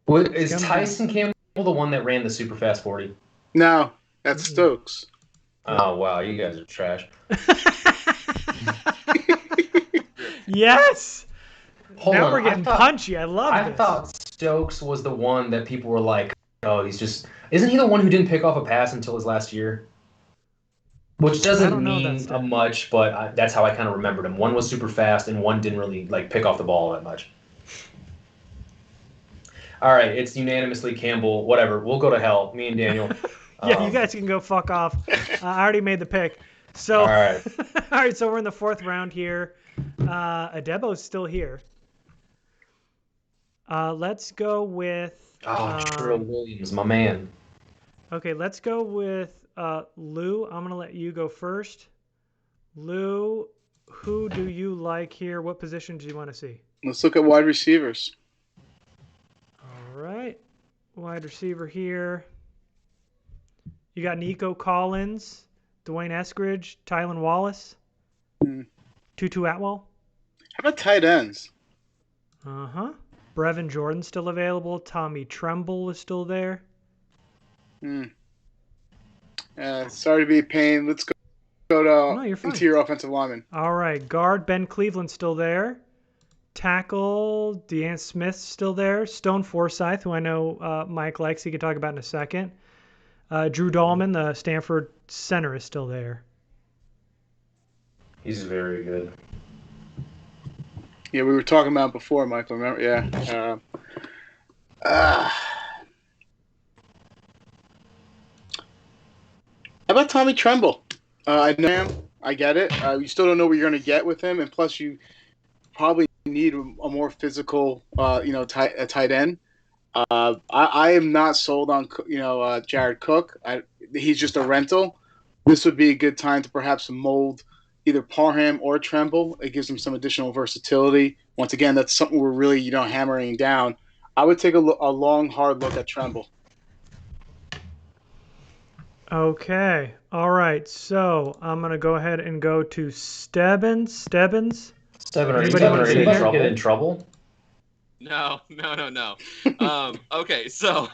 Is Gonna be- Tyson Campbell the one that ran the super fast 40? No, that's Stokes. Oh wow, you guys are trash. Yes. Hold Now on, we're getting punchy. I love I this. thought Stokes was the one that people were like, oh, he's just. Isn't he the one who didn't pick off a pass until his last year? Which I doesn't don't know mean that stat. much, but that's how I kind of remembered him. One was super fast, and one didn't really pick off the ball that much. All right, it's unanimously Campbell. Whatever, we'll go to hell. Me and Daniel. Yeah, you guys can go fuck off. I already made the pick. So, All right. all right. So we're in the 4th round here. Adebo's still here. Let's go with. Oh, Terrell Williams, my man. Okay, let's go with Lou. I'm gonna let you go first. Lou, who do you like here? What position do you want to see? Let's look at wide receivers. All right, wide receiver here. You got Nico Collins, Dwayne Eskridge, Tylan Wallace, Tutu Atwell. How about tight ends? Uh-huh. Brevin Jordan still available. Tommy Tremble is still there. Sorry to be a pain. Let's go No, you're to fine. interior offensive lineman. All right. Guard Ben Cleveland still there. Tackle Deanne Smith still there. Stone Forsythe, who I know Mike likes, he could talk about in a second. Drew Dahlman, the Stanford center, is still there. He's very good. Yeah, we were talking about it before, Michael. Remember? Yeah. How about Tommy Tremble? I know him. I get it. You still don't know what you're going to get with him, and plus you probably need a more physical, tight end. I am not sold on, Jared Cook. He's just a rental. This would be a good time to perhaps mold either Parham or Tremble. It gives him some additional versatility. Once again, that's something we're really, hammering down. I would take a long, hard look at Tremble. Okay. All right. So I'm going to go ahead and go to Stebbins. Stebbins, are you get in trouble? No. Okay, so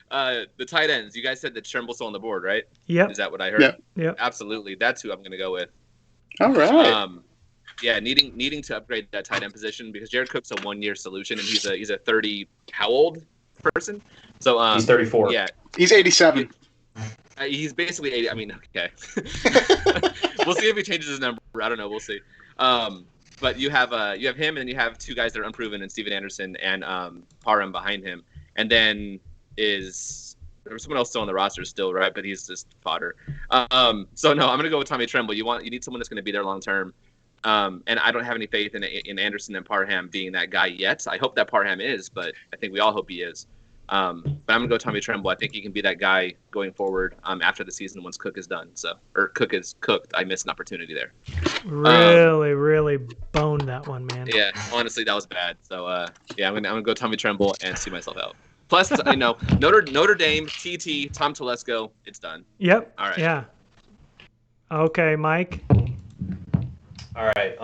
the tight ends. You guys said that Tremble's still on the board, right? Yep. Is that what I heard? Yep. Absolutely. That's who I'm going to go with. All right. Yeah, needing to upgrade that tight end position because Jared Cook's a 1-year solution and he's a 30 how old person? So he's 34. Yeah. He's 87. He's basically 80. I mean, okay. We'll see if he changes his number. I don't know. We'll see. But you have him, and then you have two guys that are unproven, and Steven Anderson and Parham behind him. And then there's someone else still on the roster still, right? But he's just fodder. So no, I'm gonna go with Tommy Tremble. You need someone that's gonna be there long term. And I don't have any faith in Anderson and Parham being that guy yet. I hope that Parham is, but I think we all hope he is. But I'm gonna go Tommy Tremble. I think he can be that guy going forward after the season once Cook is done. Or Cook is cooked. I missed an opportunity there. Really boned that one, man. Yeah, honestly, that was bad. So I'm gonna go Tommy Tremble and see myself out. Plus, I know Notre Dame, TT, Tom Telesco, it's done. Yep. All right. Yeah. Okay, Mike. All right.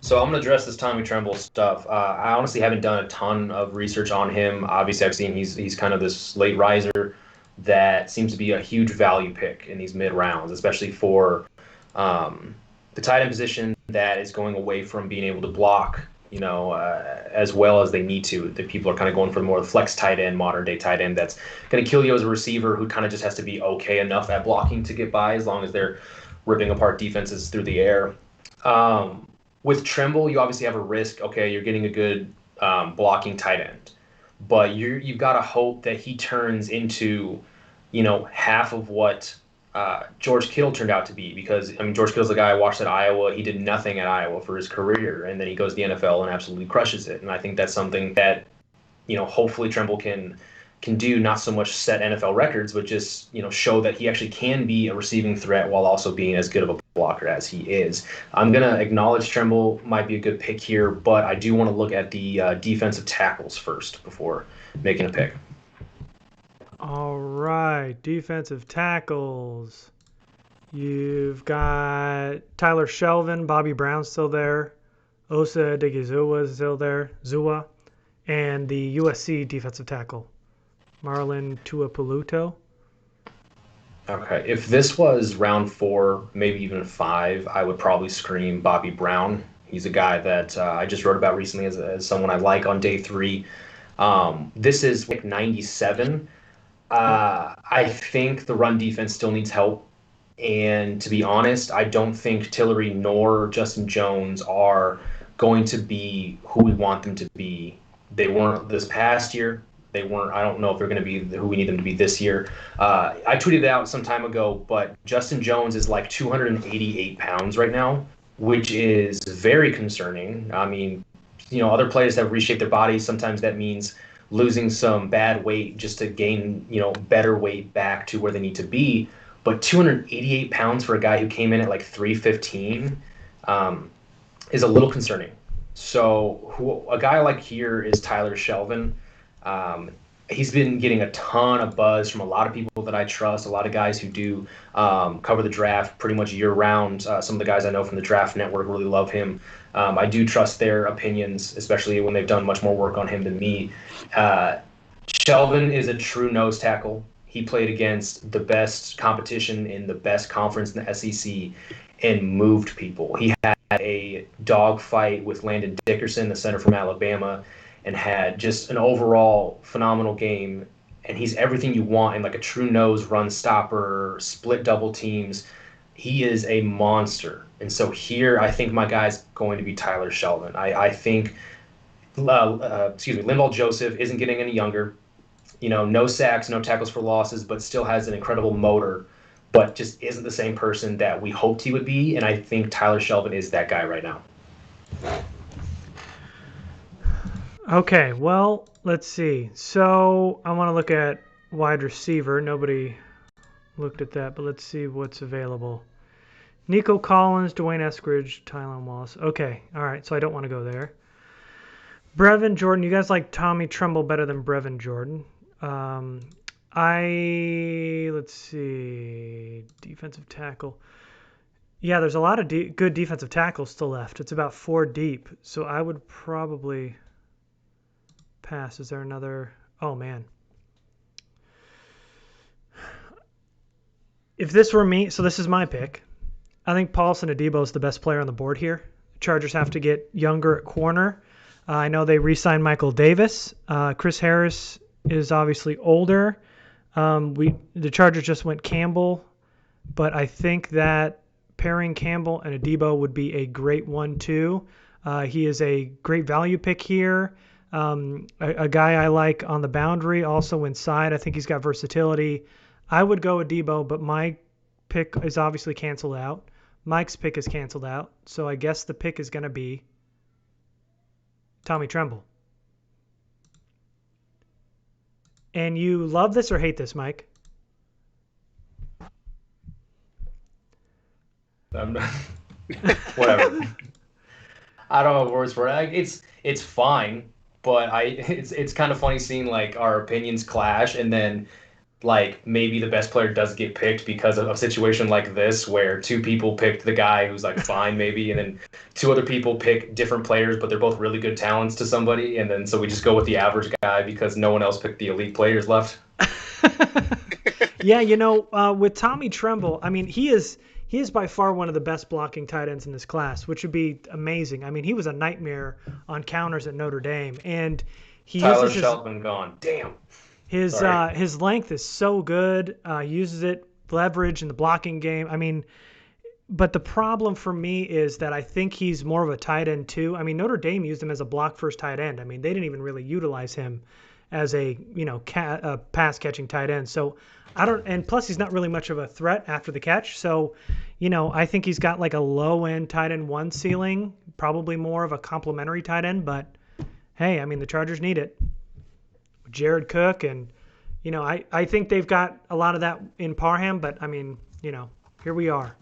So I'm going to address this Tommy Tremble stuff. I honestly haven't done a ton of research on him. Obviously, I've seen he's kind of this late riser that seems to be a huge value pick in these mid rounds, especially for the tight end position that is going away from being able to block, as well as they need to. The people are kind of going for more flex tight end, modern day tight end that's going to kill you as a receiver who kind of just has to be okay enough at blocking to get by as long as they're ripping apart defenses through the air. With Tremble, you obviously have a risk. Okay, you're getting a good blocking tight end, but you've got to hope that he turns into, half of what George Kittle turned out to be. Because George Kittle's the guy I watched at Iowa. He did nothing at Iowa for his career, and then he goes to the NFL and absolutely crushes it. And I think that's something that, hopefully Tremble can do, not so much set NFL records, but just, show that he actually can be a receiving threat while also being as good of a blocker as he is. I'm going to acknowledge Tremble might be a good pick here, but I do want to look at the defensive tackles first before making a pick. All right, defensive tackles. You've got Tyler Shelvin, Bobby Brown still there, Osa Odighizuwa is still there, Zua, and the USC defensive tackle, Marlon Tuipulotu. Okay, if this was round 4, maybe even 5, I would probably scream Bobby Brown. He's a guy that I just wrote about recently as someone I like on day 3. This is like 97. I think the run defense still needs help. And to be honest, I don't think Tillery nor Justin Jones are going to be who we want them to be. They weren't this past year. They weren't. I don't know if they're going to be who we need them to be this year. I tweeted it out some time ago, but Justin Jones is like 288 pounds right now, which is very concerning. Other players have reshaped their bodies. Sometimes that means losing some bad weight just to gain, better weight back to where they need to be. But 288 pounds for a guy who came in at like 315 is a little concerning. So a guy like here is Tyler Shelvin. he's been getting a ton of buzz from a lot of people that I trust, a lot of guys who do cover the draft pretty much year round. Some of the guys I know from the Draft Network really love him. I do trust their opinions, especially when they've done much more work on him than me. Shelvin is a true nose tackle. He played against the best competition in the best conference in the SEC and moved people. He had a dogfight with Landon Dickerson, the center from Alabama, and had just an overall phenomenal game. And he's everything you want in like a true nose run stopper, split double teams. He is a monster. And so here, I think my guy's going to be Tyler Shelvin. I think, Linval Joseph isn't getting any younger. No sacks, no tackles for losses, but still has an incredible motor, but just isn't the same person that we hoped he would be. And I think Tyler Shelvin is that guy right now. Okay, well, let's see. So I want to look at wide receiver. Nobody looked at that, but let's see what's available. Nico Collins, Dwayne Eskridge, Tylan Wallace. Okay, all right, so I don't want to go there. Brevin Jordan. You guys like Tommy Tremble better than Brevin Jordan. Let's see, defensive tackle. Yeah, there's a lot of good defensive tackles still left. It's about 4 deep, so I would probably pass. Is there another? Oh, man. If this were me, so this is my pick. I think Paulson Adebo is the best player on the board here. Chargers have to get younger at corner. I know they re-signed Michael Davis. Chris Harris is obviously older. The Chargers just went Campbell, but I think that pairing Campbell and Adebo would be a great 1-2. He is a great value pick here. A guy I like on the boundary, also inside. I think he's got versatility. I would go Adebo, but my pick is obviously canceled out. Mike's pick is canceled out, so I guess the pick is going to be Tommy Tremble. And you love this or hate this, Mike? Whatever. I don't have words for it. It's fine, but it's kind of funny seeing like our opinions clash, and then like maybe the best player does get picked because of a situation like this where 2 people picked the guy who's like fine maybe, and then 2 other people pick different players, but they're both really good talents to somebody, and then so we just go with the average guy because no one else picked the elite players left. Yeah, with Tommy Tremble, I mean, he is by far one of the best blocking tight ends in this class, which would be amazing. I mean, he was a nightmare on counters at Notre Dame, and Tyler Shelvin gone. Damn. His length is so good. He uses it, leverage in the blocking game. I mean, but the problem for me is that I think he's more of a tight end too. I mean, Notre Dame used him as a block first tight end. I mean, they didn't even really utilize him as a pass catching tight end. So and plus he's not really much of a threat after the catch. So, I think he's got like a low end tight end 1 ceiling, probably more of a complimentary tight end. But hey, I mean, the Chargers need it. Jared Cook, and I think they've got a lot of that in Parham, but I mean, here we are.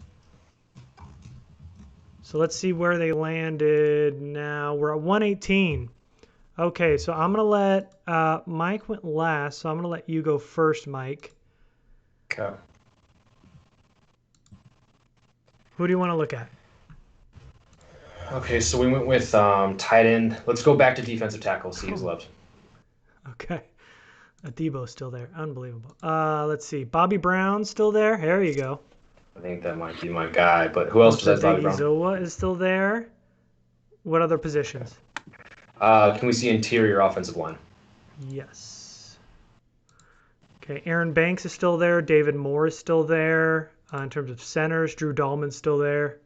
So let's see where they landed now. We're at 118. Okay, so I'm going to let Mike went last, so I'm going to let you go first, Mike. Okay. Who do you want to look at? Okay, so we went with tight end. Let's go back to defensive tackle, see who's left. Okay. Adebo's still there. Unbelievable. Let's see. Bobby Brown's still there. There you go. I think that might be my guy, but who else besides Bobby Brown? Zoa is still there. What other positions? Can we see interior offensive line? Yes. Okay, Aaron Banks is still there. David Moore is still there. In terms of centers, Drew Dahlman's still there.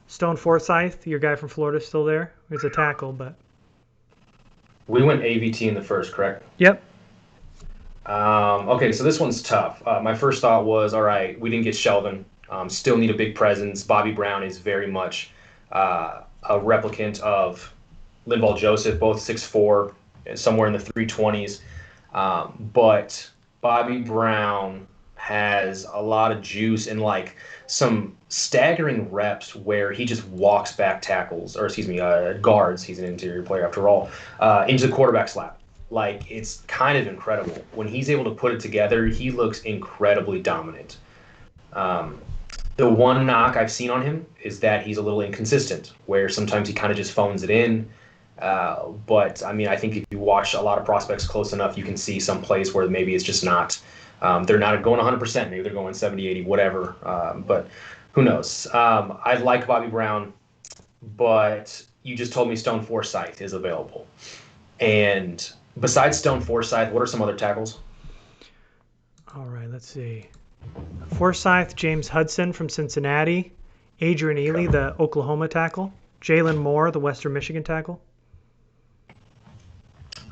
Stone Forsythe, your guy from Florida, is still there. He's a tackle, but... We went AVT in the first, correct? Yep. Okay, so this one's tough. My first thought was, all right, we didn't get Shelvin. Still need a big presence. Bobby Brown is very much a replicant of Linval Joseph, both 6'4", somewhere in the 320s. But Bobby Brown has a lot of juice and like some staggering reps where he just walks back tackles, or guards. He's an interior player after all, into the quarterback slap. like it's kind of incredible. When he's able to put it together, he looks incredibly dominant. Um, the one knock I've seen on him is that he's a little inconsistent, where sometimes he kind of just phones it in. But I mean, I think if you watch a lot of prospects close enough, you can see some plays where maybe it's just not, they're not going 100%. Maybe they're going 70, 80, whatever. But who knows? I like Bobby Brown, but you just told me Stone Forsythe is available. And besides Stone Forsythe, what are some other tackles? All right, let's see. Forsythe, James Hudson from Cincinnati, Adrian Ely, the Oklahoma tackle, Jalen Moore, the Western Michigan tackle.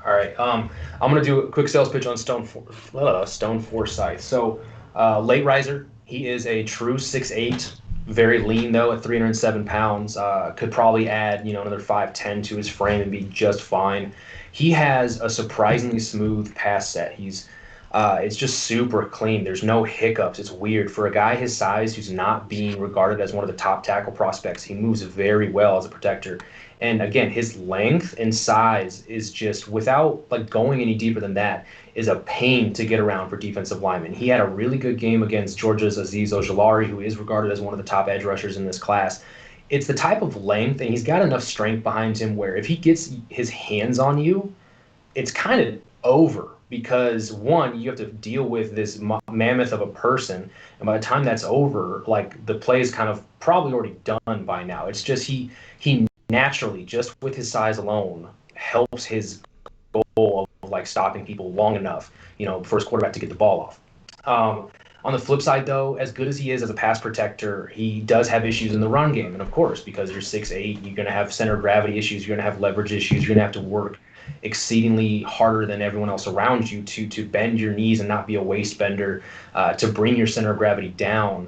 All right, I'm going to do a quick sales pitch on Stone Forsythe. So, late riser, he is a true 6'8", very lean though at 307 pounds. Could probably add another 5'10" to his frame and be just fine. He has a surprisingly smooth pass set. It's just super clean. There's no hiccups. It's weird. For a guy his size who's not being regarded as one of the top tackle prospects, he moves very well as a protector. And again, his length and size is just, without like going any deeper than that, is a pain to get around for defensive linemen. He had a really good game against Georgia's Azeez Ojulari, who is regarded as one of the top edge rushers in this class. It's the type of length, and he's got enough strength behind him where if he gets his hands on you, it's kind of over. Because one, you have to deal with this mammoth of a person, and by the time that's over, like the play is kind of probably already done by now. It's just he naturally, just with his size alone, helps his goal of like stopping people long enough, for his quarterback to get the ball off. On the flip side, though, as good as he is as a pass protector, he does have issues in the run game, and of course, because you're 6'8", you're going to have center of gravity issues, you're going to have leverage issues, you're going to have to work exceedingly harder than everyone else around you to bend your knees and not be a waist bender, to bring your center of gravity down,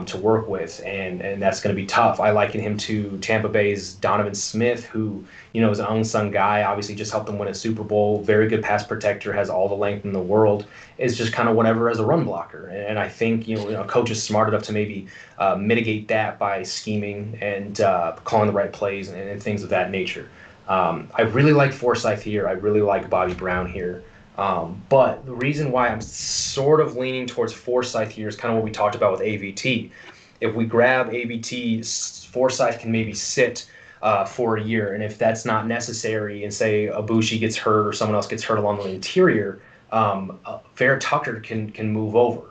to work with, and that's going to be tough. I liken him to Tampa Bay's Donovan Smith, who is an unsung guy. Obviously, just helped them win a Super Bowl. Very good pass protector, has all the length in the world. Is just kind of whatever as a run blocker, and I think a coach is smart enough to maybe mitigate that by scheming and calling the right plays and things of that nature. I really like Forsythe here. I really like Bobby Brown here. But the reason why I'm sort of leaning towards Forsythe here is kind of what we talked about with AVT. If we grab AVT, Forsythe can maybe sit for a year. And if that's not necessary and say Abushi gets hurt or someone else gets hurt along the interior, Fair Tucker can move over.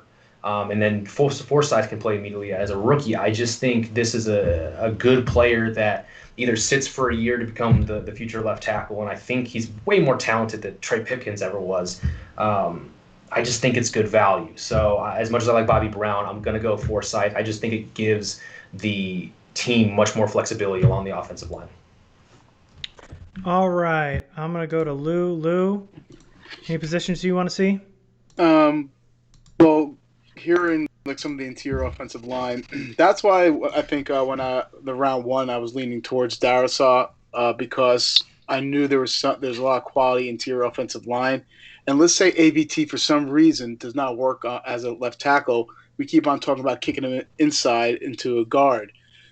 And then Forsythe can play immediately as a rookie. I just think this is a good player that either sits for a year to become the future left tackle, and I think he's way more talented than Trey Pipkins ever was. I just think it's good value. So as much as I like Bobby Brown, I'm going to go Forsythe. I just think it gives the team much more flexibility along the offensive line. All right, I'm going to go to Lou. Lou, any positions do you want to see? Well, here in some of the interior offensive line, that's why I think when the round one I was leaning towards Darisaw, because I knew there's a lot of quality interior offensive line, and let's say AVT for some reason does not work as a left tackle, we keep on talking about kicking him inside into a guard.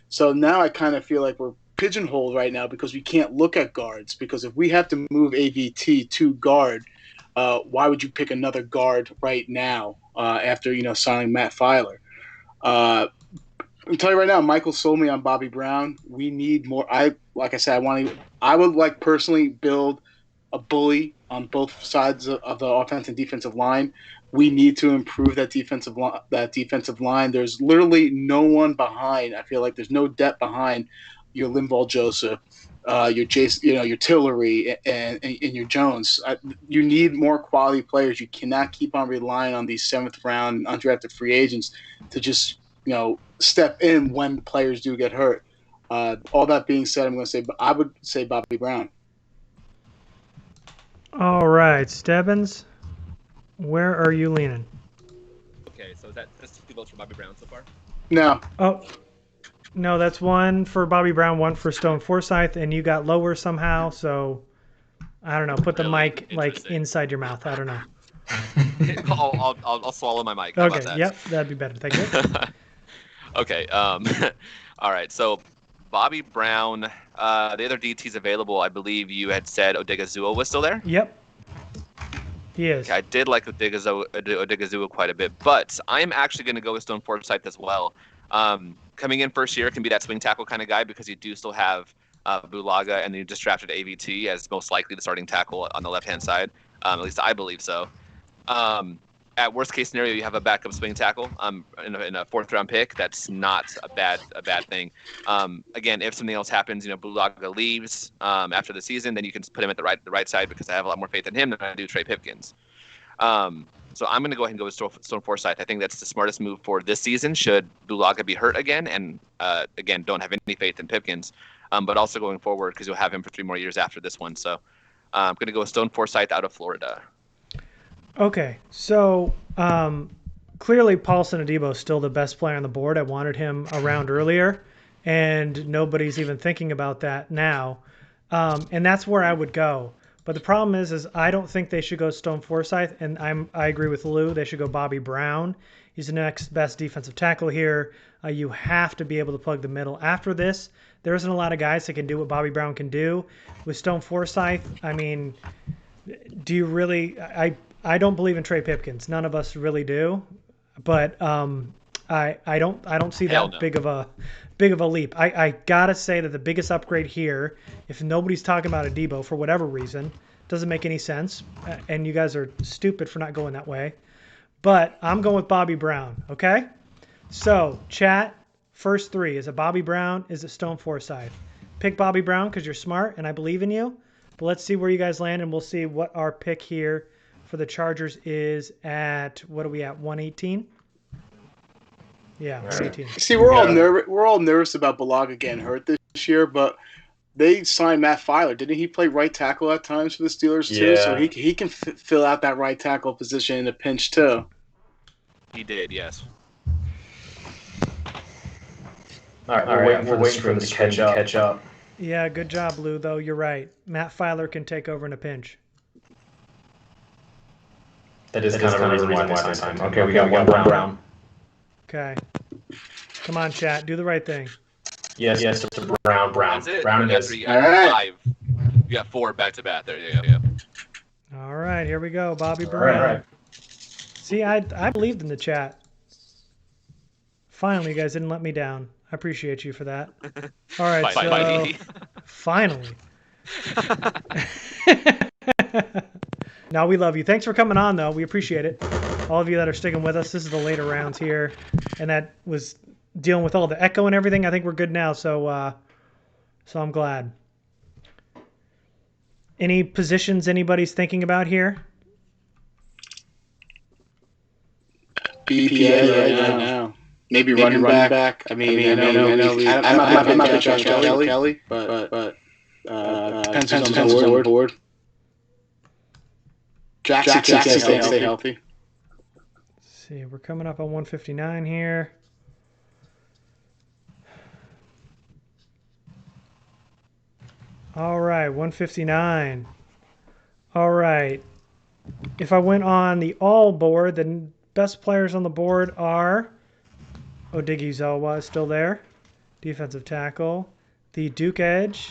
So now I kind of feel like we're pigeonholed right now because we can't look at guards, because if we have to move AVT to guard, why would you pick another guard right now after signing Matt Filer? I'll tell you right now, Michael sold me on Bobby Brown. We need more. Like I said, I would like personally build a bully on both sides of the offensive and defensive line. We need to improve that defensive line. There's literally no one behind. I feel like there's no depth behind your Linval Joseph, your Jason, your Tillery, and your Jones. You need more quality players. You cannot keep on relying on these 7th round undrafted free agents to just step in when players do get hurt. All that being said, I would say Bobby Brown. All right, Stebbins, where are you leaning? Okay, so that's 2 votes for Bobby Brown so far? No. Oh. No, that's 1 for Bobby Brown, 1 for Stone Forsythe, and you got lower somehow, so I don't know. Put the mic inside your mouth. I don't know. I'll swallow my mic. How okay, about that? Yep, that'd be better. Thank you. Okay. All right. So Bobby Brown, the other DTs available, I believe you had said Odegazuo was still there? Yep. He is. I did like Odigizua quite a bit, but I'm actually going to go with Stone Forsythe as well. Coming in first year can be that swing tackle kind of guy because you do still have Bulaga, and you just drafted AVT as most likely the starting tackle on the left-hand side. At least I believe so. At worst case scenario, you have a backup swing tackle in a fourth-round pick. That's not a bad thing. Again, if something else happens, Bulaga leaves after the season, then you can just put him at the right side because I have a lot more faith in him than I do Trey Pipkins. So I'm going to go ahead and go with Stone Forsythe. I think that's the smartest move for this season should Bulaga be hurt again, and again, don't have any faith in Pipkins, but also going forward because you'll have him for 3 more years after this one. So I'm going to go with Stone Forsythe out of Florida. Okay, so clearly Paulson Adebo is still the best player on the board. I wanted him around earlier, and nobody's even thinking about that now. And that's where I would go. But the problem is I don't think they should go Stone Forsythe, and I agree with Lou. They should go Bobby Brown. He's the next best defensive tackle here. You have to be able to plug the middle. After this, there isn't a lot of guys that can do what Bobby Brown can do. With Stone Forsythe, I mean, do you really? I don't believe in Trey Pipkins. None of us really do, but I don't see that big of a leap. I gotta say that the biggest upgrade here, if nobody's talking about Adebo for whatever reason, doesn't make any sense, and you guys are stupid for not going that way. But I'm going with Bobby Brown. Okay, so chat first 3: is it Bobby Brown? Is it Stone Forsythe? Pick Bobby Brown because you're smart and I believe in you. But let's see where you guys land, and we'll see what our pick here for the Chargers is at. What are we at? 118. Yeah, 118. See, we're all nervous about Bulaga getting hurt this year, but they signed Matt Filer. Didn't he play right tackle at times for the Steelers too? Yeah. So he can fill out that right tackle position in a pinch too. He did, yes. All right, we're waiting for him to catch up. Yeah, good job, Lou, though. You're right. Matt Filer can take over in a pinch. That is kind of the reason why this time. Okay, we got one Brown. Okay. Come on, chat. Do the right thing. Yes, it's Brown. That's it. Brown You it got is. 3, All right. 5. You got 4 back-to-back. There you go. All right, here we go. Bobby All Brown. right. See, I believed in the chat. Finally, you guys didn't let me down. I appreciate you for that. All right, so finally. Now we love you. Thanks for coming on, though. We appreciate it. All of you that are sticking with us. This is the later rounds here, and that was dealing with all the echo and everything. I think we're good now, so I'm glad. Any positions anybody's thinking about here? BPA right now. Maybe running back. I mean, I know. I'm not Josh Kelly, but depends who's on the board. Jackson stay healthy. Let's see, we're coming up on 159 here. All right, 159. All right. If I went on the all board, the best players on the board are Odigizua is still there, defensive tackle. The Duke Edge,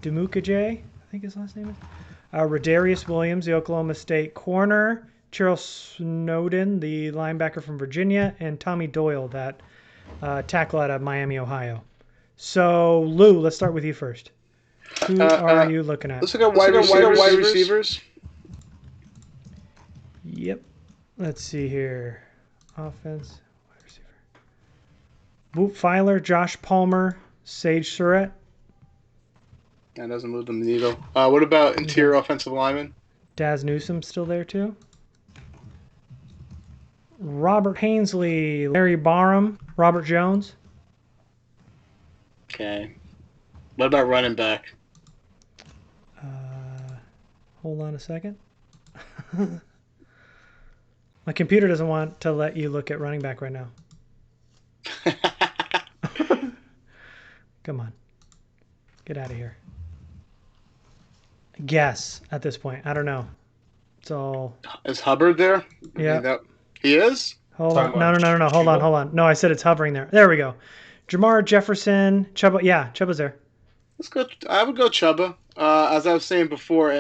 Dumukaje, I think his last name is. Rodarius Williams, the Oklahoma State corner. Charles Snowden, the linebacker from Virginia. And Tommy Doyle, that tackle out of Miami, Ohio. So, Lou, let's start with you first. Who are you looking at? Let's look at wide receivers. Yep. Let's see here. Offense, wide receiver. Whoop Filer, Josh Palmer, Sage Surratt. That doesn't move the needle. What about interior offensive lineman? Daz Newsome still there too. Robert Hainsley, Larry Barham, Robert Jones. Okay. What about running back? Hold on a second. My computer doesn't want to let you look at running back right now. Come on. Get out of here. Guess at this point. I don't know. So is Hubbard there? Yeah. He is? Hold on. No. Hold on. No, I said it's hovering there. There we go. Jamar Jefferson, Chuba. Yeah, Chuba's there. Let's go. I would go Chuba. As I was saying before,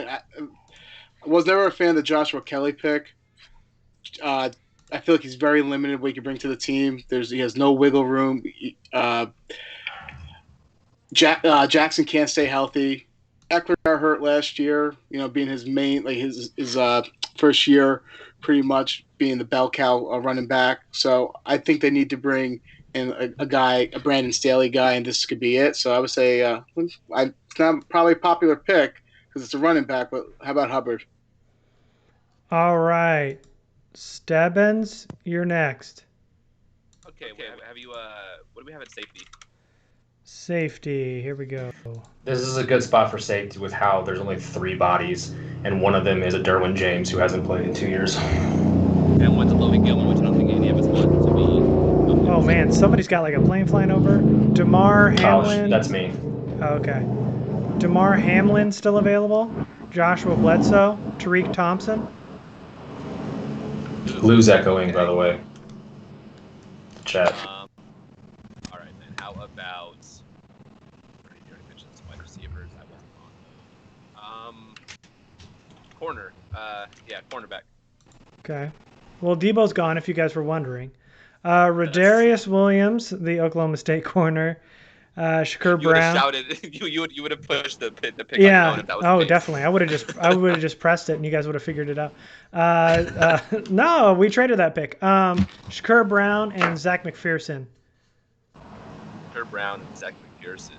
was never a fan of the Joshua Kelly pick. I feel like he's very limited what he can bring to the team. He has no wiggle room. Jackson can't stay healthy. Eckler got hurt last year, being his main, like his first year, pretty much being the bell cow running back. So I think they need to bring in a Brandon Staley guy, and this could be it. So I would say it's not probably a popular pick because it's a running back, but how about Hubbard? All right. Stebbins, you're next. Okay. Have you? What do we have at safety? Safety. Here we go. This is a good spot for safety with how there's only 3 bodies, and one of them is a Derwin James who hasn't played in 2 years. And one's a Logan Gilman, which I don't think any of us want to be. Oh man, somebody's got like a plane flying over. DeMar Hamlin. That's me. Oh, okay. DeMar Hamlin still available. Joshua Bledsoe. Tariq Thompson. Lou's echoing, by the way. Chat. All right, then. How about? You already mentioned some wide receivers. I wasn't on those. Corner. Cornerback. Okay. Well, Debo's gone, if you guys were wondering. Rodarius Williams, the Oklahoma State corner. Shakur You would Brown. have shouted. You would have pushed the pick. Yeah. On if that was the case. Definitely. I would have just pressed it, and you guys would have figured it out. No, we traded that pick. Shakur Brown and Zach McPherson. Shakur Brown and Zach McPherson.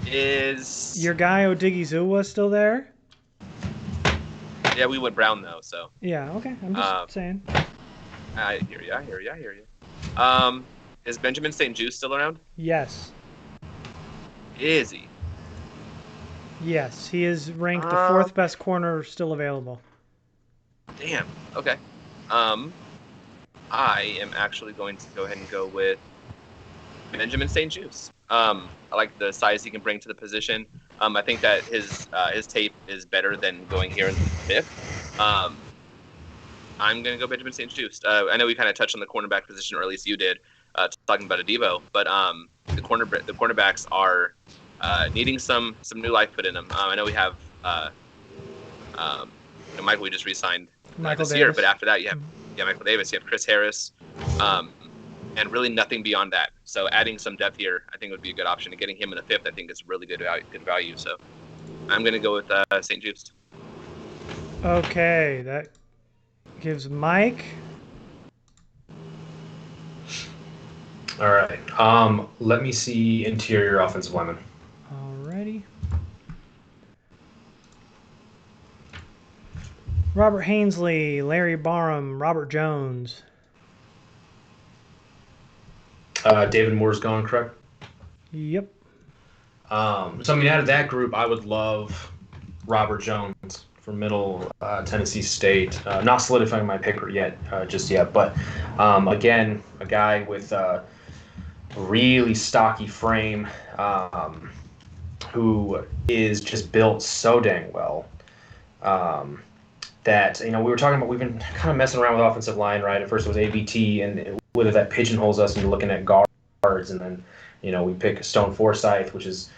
Is Your guy Odighizuwa still there? Yeah, we went Brown though, so. Yeah. Okay. I'm just saying. I hear you. Is Benjamin St. Juste still around? Yes. Is he? Yes, he is ranked the 4th best corner still available. Damn. Okay. I am actually going to go ahead and go with Benjamin St. Juste. I like the size he can bring to the position. I think that his tape is better than going here in the 5th. I'm going to go Benjamin St. Juste. I know we kind of touched on the cornerback position, or at least you did, talking about Adebo, but the cornerbacks are needing some new life put in them. I know we have Michael. We just re-signed this year, but after that you have Michael Davis, you have Chris Harris, and really nothing beyond that. So adding some depth here, I think would be a good option. And getting him in the 5th, I think is really good value. So I'm going to go with St. Juste. Okay, that gives Mike. All right. Let me see interior offensive lineman. Alrighty. Robert Hainsley, Larry Barham, Robert Jones. David Moore's gone, correct? Yep. Out of that group, I would love Robert Jones from Middle Tennessee State. Not solidifying my pick just yet, but again, a guy with a really stocky frame who is just built so dang well that, we were talking about, we've been kind of messing around with offensive line, right? At first it was ABT, and whether that pigeonholes us into looking at guards, and then, we pick Stone Forsythe, which is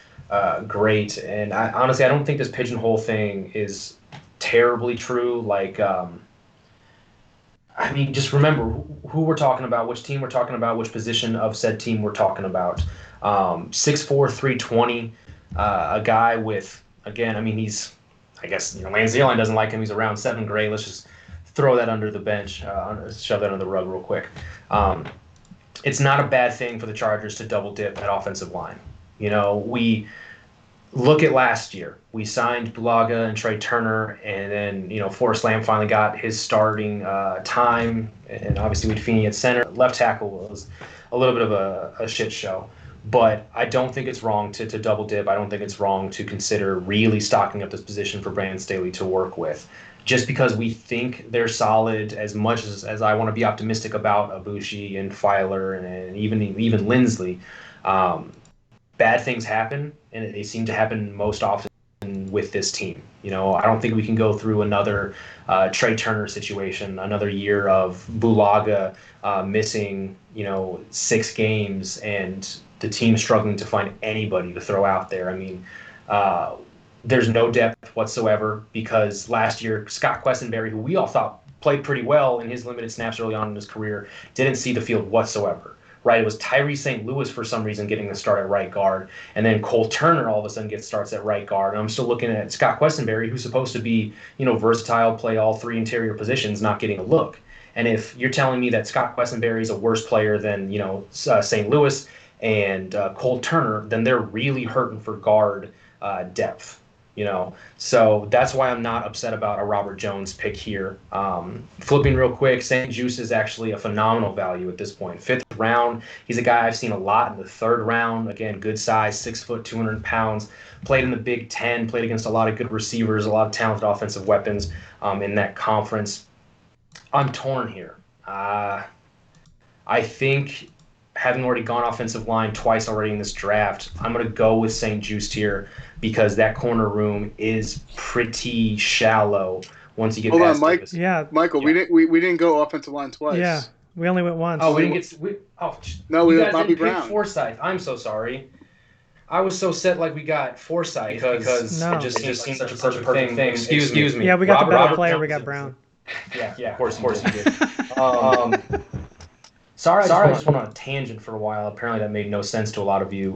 great. And honestly, I don't think this pigeonhole thing is terribly true. Like, just remember who we're talking about, which team we're talking about, which position of said team we're talking about. 6'4", 320, a guy with, again, he's, I guess, Lance Zierlein doesn't like him. He's around 7 grade. Let's just throw that under the bench, shove that under the rug real quick. It's not a bad thing for the Chargers to double dip at offensive line. We look at last year. We signed Bulaga and Trey Turner, and then, Forrest Lamb finally got his starting time, and obviously with Feeney at center. Left tackle was a little bit of a shit show. But I don't think it's wrong to double dip. I don't think it's wrong to consider really stocking up this position for Brandon Staley to work with. Just because we think they're solid, as much as I want to be optimistic about Abushi and Filer and even Lindsley, bad things happen, and they seem to happen most often with this team. I don't think we can go through another Trey Turner situation, another year of Bulaga missing 6 games and the team struggling to find anybody to throw out there. there's no depth whatsoever because last year Scott Quessenberry, who we all thought played pretty well in his limited snaps early on in his career, didn't see the field whatsoever. Right, it was Tyree St. Louis for some reason getting the start at right guard, and then Cole Turner all of a sudden gets starts at right guard. And I'm still looking at Scott Quessenberry, who's supposed to be, versatile, play all three interior positions, not getting a look. And if you're telling me that Scott Quessenberry is a worse player than St. Louis and Cole Turner, then they're really hurting for guard depth. So that's why I'm not upset about a Robert Jones pick here. Flipping real quick, St. Juice is actually a phenomenal value at this point. 5th round, he's a guy I've seen a lot in the 3rd round. Again, good size, 6 foot, 200 pounds. Played in the Big Ten, played against a lot of good receivers, a lot of talented offensive weapons in that conference. I'm torn here. I think, having already gone offensive line twice already in this draft, I'm going to go with St. Juice here because that corner room is pretty shallow once you get past Mike. Davis. Yeah, Michael, Yeah. we didn't go offensive line twice. yeah. We only went once. Oh, we didn't get. No, we you went guys Bobby didn't Brown. pick Forsythe. I'm so sorry. I was so set like we got Forsythe because No. it just seemed such a perfect thing. Excuse me. Yeah, we got the better Robert player. Jones We got is- Brown. Yeah, of course you did. Sorry, I just went on a tangent for a while. Apparently that made no sense to a lot of you.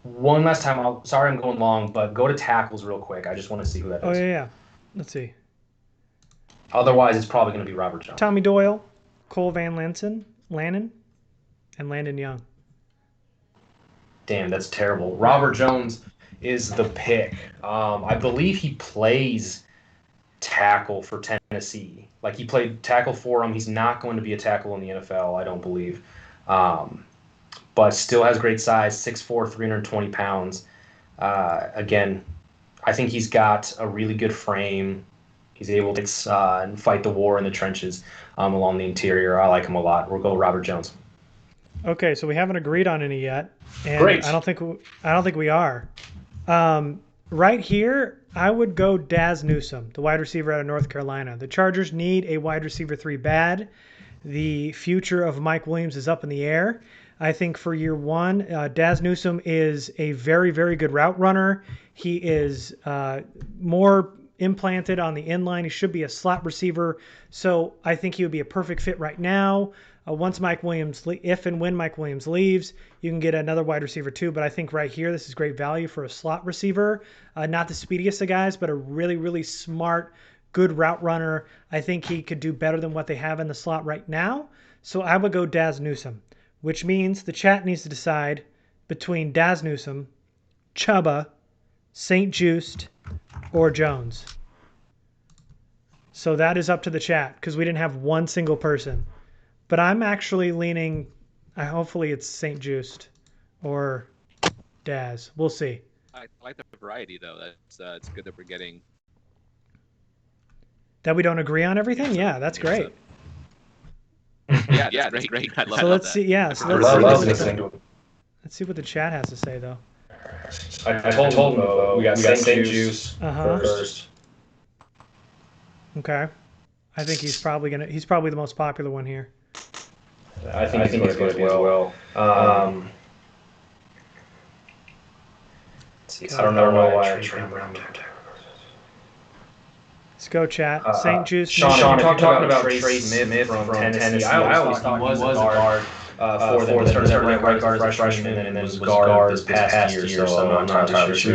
One last time, sorry I'm going long, but go to tackles real quick. I just want to see who that is. Oh yeah. Let's see. Otherwise, it's probably going to be Robert Jones. Tommy Doyle, Cole Van Lannon, and Landon Young. Damn, that's terrible. Robert Jones is the pick. I believe he plays tackle for Tennessee. Like, he played tackle for him. He's not going to be a tackle in the NFL, I don't believe. But still has great size, 6'4", 320 pounds. Again, I think he's got a really good frame. He's able to fight the war in the trenches along the interior. I like him a lot. We'll go Robert Jones. Okay, so we haven't agreed on any yet, and Great. I don't think we are. Right here, I would go Daz Newsome, the wide receiver out of North Carolina. The Chargers need a wide receiver 3 bad. The future of Mike Williams is up in the air. I think for year one, Daz Newsome is a very, very good route runner. He is more implanted on the inline. He should be a slot receiver. So I think he would be a perfect fit right now. Once Mike Williams, if and when Mike Williams leaves, you can get another wide receiver too. But I think right here, this is great value for a slot receiver. Not the speediest of guys, but a really, really smart, good route runner. I think he could do better than what they have in the slot right now. So I would go Daz Newsome, which means the chat needs to decide between Daz Newsome, Chuba, St. Juiced, or Jones. So that is up to the chat because we didn't have one single person. But I'm actually leaning, hopefully it's St. Juiced or Daz. We'll see. I like the variety, though. It's good that we're getting. That we don't agree on everything? Yeah, that's great. Yeah, that's great. I love So let's that. see. Yeah, so let's see what the chat has to say, though. I told him we got St. Juice first. Okay. I think he's probably the most popular one here. I think he's going to be as well. I don't know why I turned around. Let's go, chat. St. Juice. Sean, talking about Trey Smith from Tennessee. I always thought he was a guard for them. He started at right guard as a freshman and then was guard this past year. So I'm not entirely sure.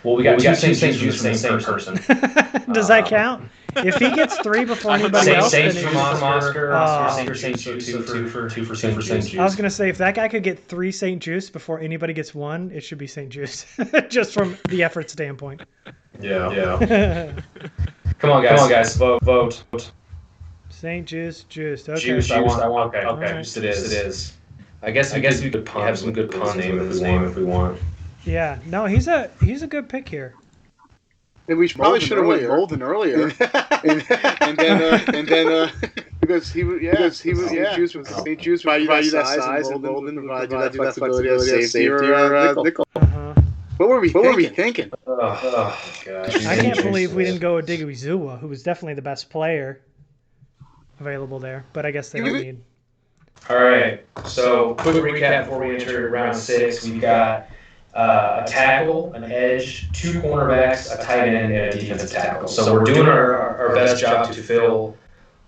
We got two St. Juice from the same person. Does that count? If he gets 3 before anybody else, then St. it's... Oscar for St. Juice, two for St. Juice. I was going to say, if that guy could get 3 St. Juice before anybody gets 1, it should be St. Juice. Just from the effort standpoint. Yeah. Come on, guys. Vote. St. Juice, juiced. Okay. Juice, I want. Okay. Right. Juice it is. I guess we could have some good puns with his name if we want. Yeah. No, he's a good pick here. And we probably should have went Golden earlier, and then because he was Juice with St. Juice provided that size and Golden provided that flexibility as safety or nickel. What were we thinking? Oh gosh. I can't believe we didn't go with Digweezua, who was definitely the best player available there. But I guess they don't need. All right. So quick recap before we enter round 6. We've got a tackle, an edge, 2 cornerbacks, a tight end, and a defensive tackle. So we're doing our best job to fill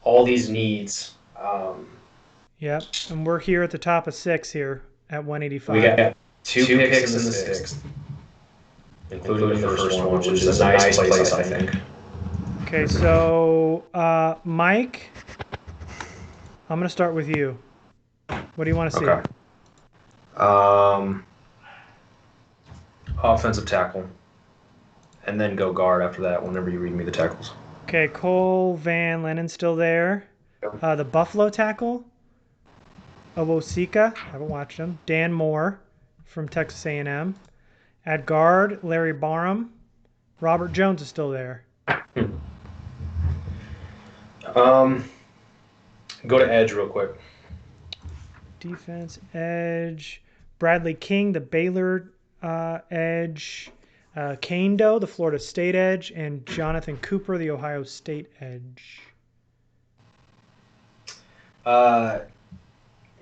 all these needs. Yep, and we're here at the top of 6 here at 185. We got 2 picks in the 6th, including the first one, which is a nice place, I think. Okay, so Mike, I'm going to start with you. What do you want to see? Okay. Offensive tackle, and then go guard after that whenever you read me the tackles. Okay, Cole Van Lennon's still there. The Buffalo tackle, Owosika, haven't watched him. Dan Moore from Texas A&M. At guard, Larry Barham. Robert Jones is still there. Go to edge real quick. Defense, edge. Bradley King, the Baylor edge. Kane Doe, the Florida State edge. And Jonathan Cooper, the Ohio State edge.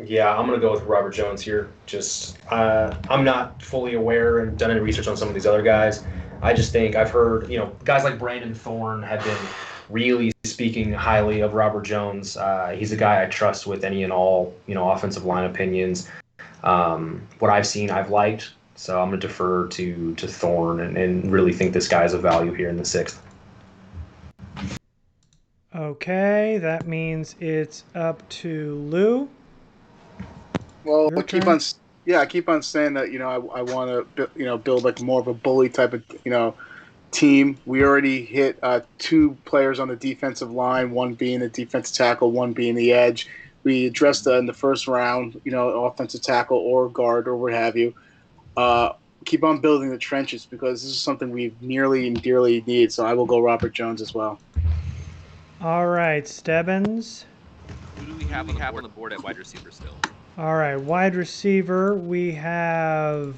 Yeah, I'm going to go with Robert Jones here. Just, I'm not fully aware and done any research on some of these other guys. I just think I've heard, guys like Brandon Thorne have been really speaking highly of Robert Jones. He's a guy I trust with any and all, offensive line opinions. What I've seen, I've liked. So I'm going to defer to Thorne and really think this guy is of value here in the 6th. Okay, that means it's up to Lou. Well, I keep on saying that I want to build like more of a bully type of team. We already hit 2 players on the defensive line, one being the defensive tackle, one being the edge. We addressed in the first round, offensive tackle or guard or what have you. Keep on building the trenches because this is something we nearly and dearly need. So I will go Robert Jones as well. All right, Stebbins. Who do we have on the board at wide receiver still? All right, wide receiver, we have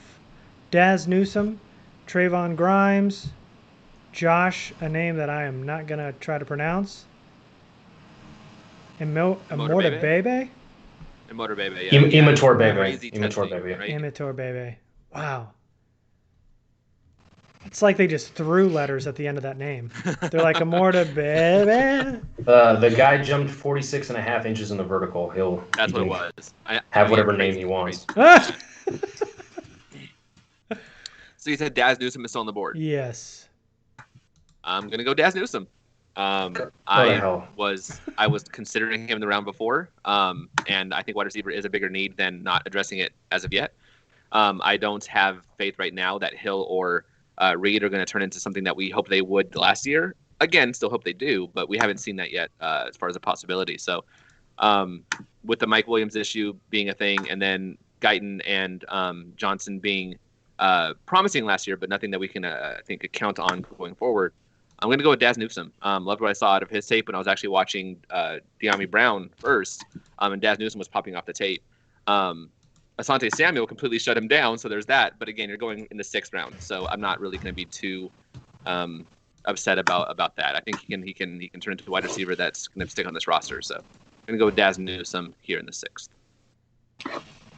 Daz Newsome, Trayvon Grimes, Josh, a name that I am not going to try to pronounce, Immorta Bebe? Immorta Bebe, yeah. Imator Bebe. Imator Bebe. Imator Bebe. Wow. It's like they just threw letters at the end of that name. They're like, Immorta Bebe. The guy jumped 46.5 inches in the vertical. That's what it was. Have whatever name he wants. So you said Daz Newsome is still on the board? Yes. I'm going to go Daz Newsome. I was considering him in the round before, and I think wide receiver is a bigger need than not addressing it as of yet. I don't have faith right now that Hill or Reed are going to turn into something that we hope they would last year. Again, still hope they do, but we haven't seen that yet as far as a possibility. So with the Mike Williams issue being a thing, and then Guyton and Johnson being promising last year, but nothing that we can, I think, count on going forward, I'm going to go with Daz Newsome. Loved what I saw out of his tape when I was actually watching De'Ami Brown first, and Daz Newsome was popping off the tape. Asante Samuel completely shut him down, so there's that. But again, you're going in the 6th round, so I'm not really going to be too upset about that. I think he can turn into a wide receiver that's going to stick on this roster. So I'm going to go with Daz Newsome here in the 6th.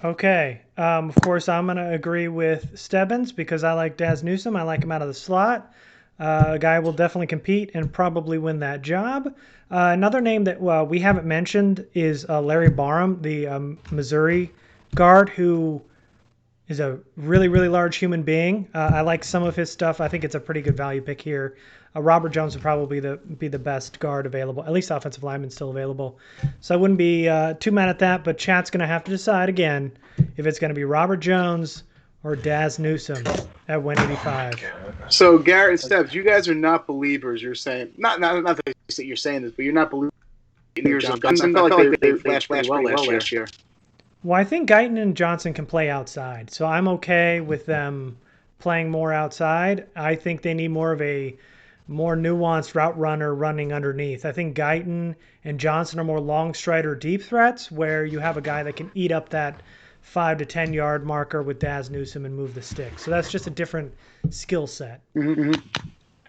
Okay. Of course, I'm going to agree with Stebbins because I like Daz Newsome. I like him out of the slot. A guy will definitely compete and probably win that job. Another name that we haven't mentioned is Larry Barham, the Missouri guard, who is a really, really large human being. I like some of his stuff. I think it's a pretty good value pick here. Robert Jones would probably be the best guard available, at least offensive lineman still available. So I wouldn't be too mad at that, but chat's going to have to decide again if it's going to be Robert Jones or Daz Newsome at 185. So Garrett and Stebbs, you guys are not believers. You're saying not that you're saying this, but you're not believers of Johnson. I felt like they flashed pretty well last year. Well, I think Guyton and Johnson can play outside, so I'm okay with them playing more outside. I think they need more of a more nuanced route runner running underneath. I think Guyton and Johnson are more long strider deep threats where you have a guy that can eat up that 5 to 10 yard marker with Daz Newsome and move the stick. So that's just a different skill set. Mm-hmm.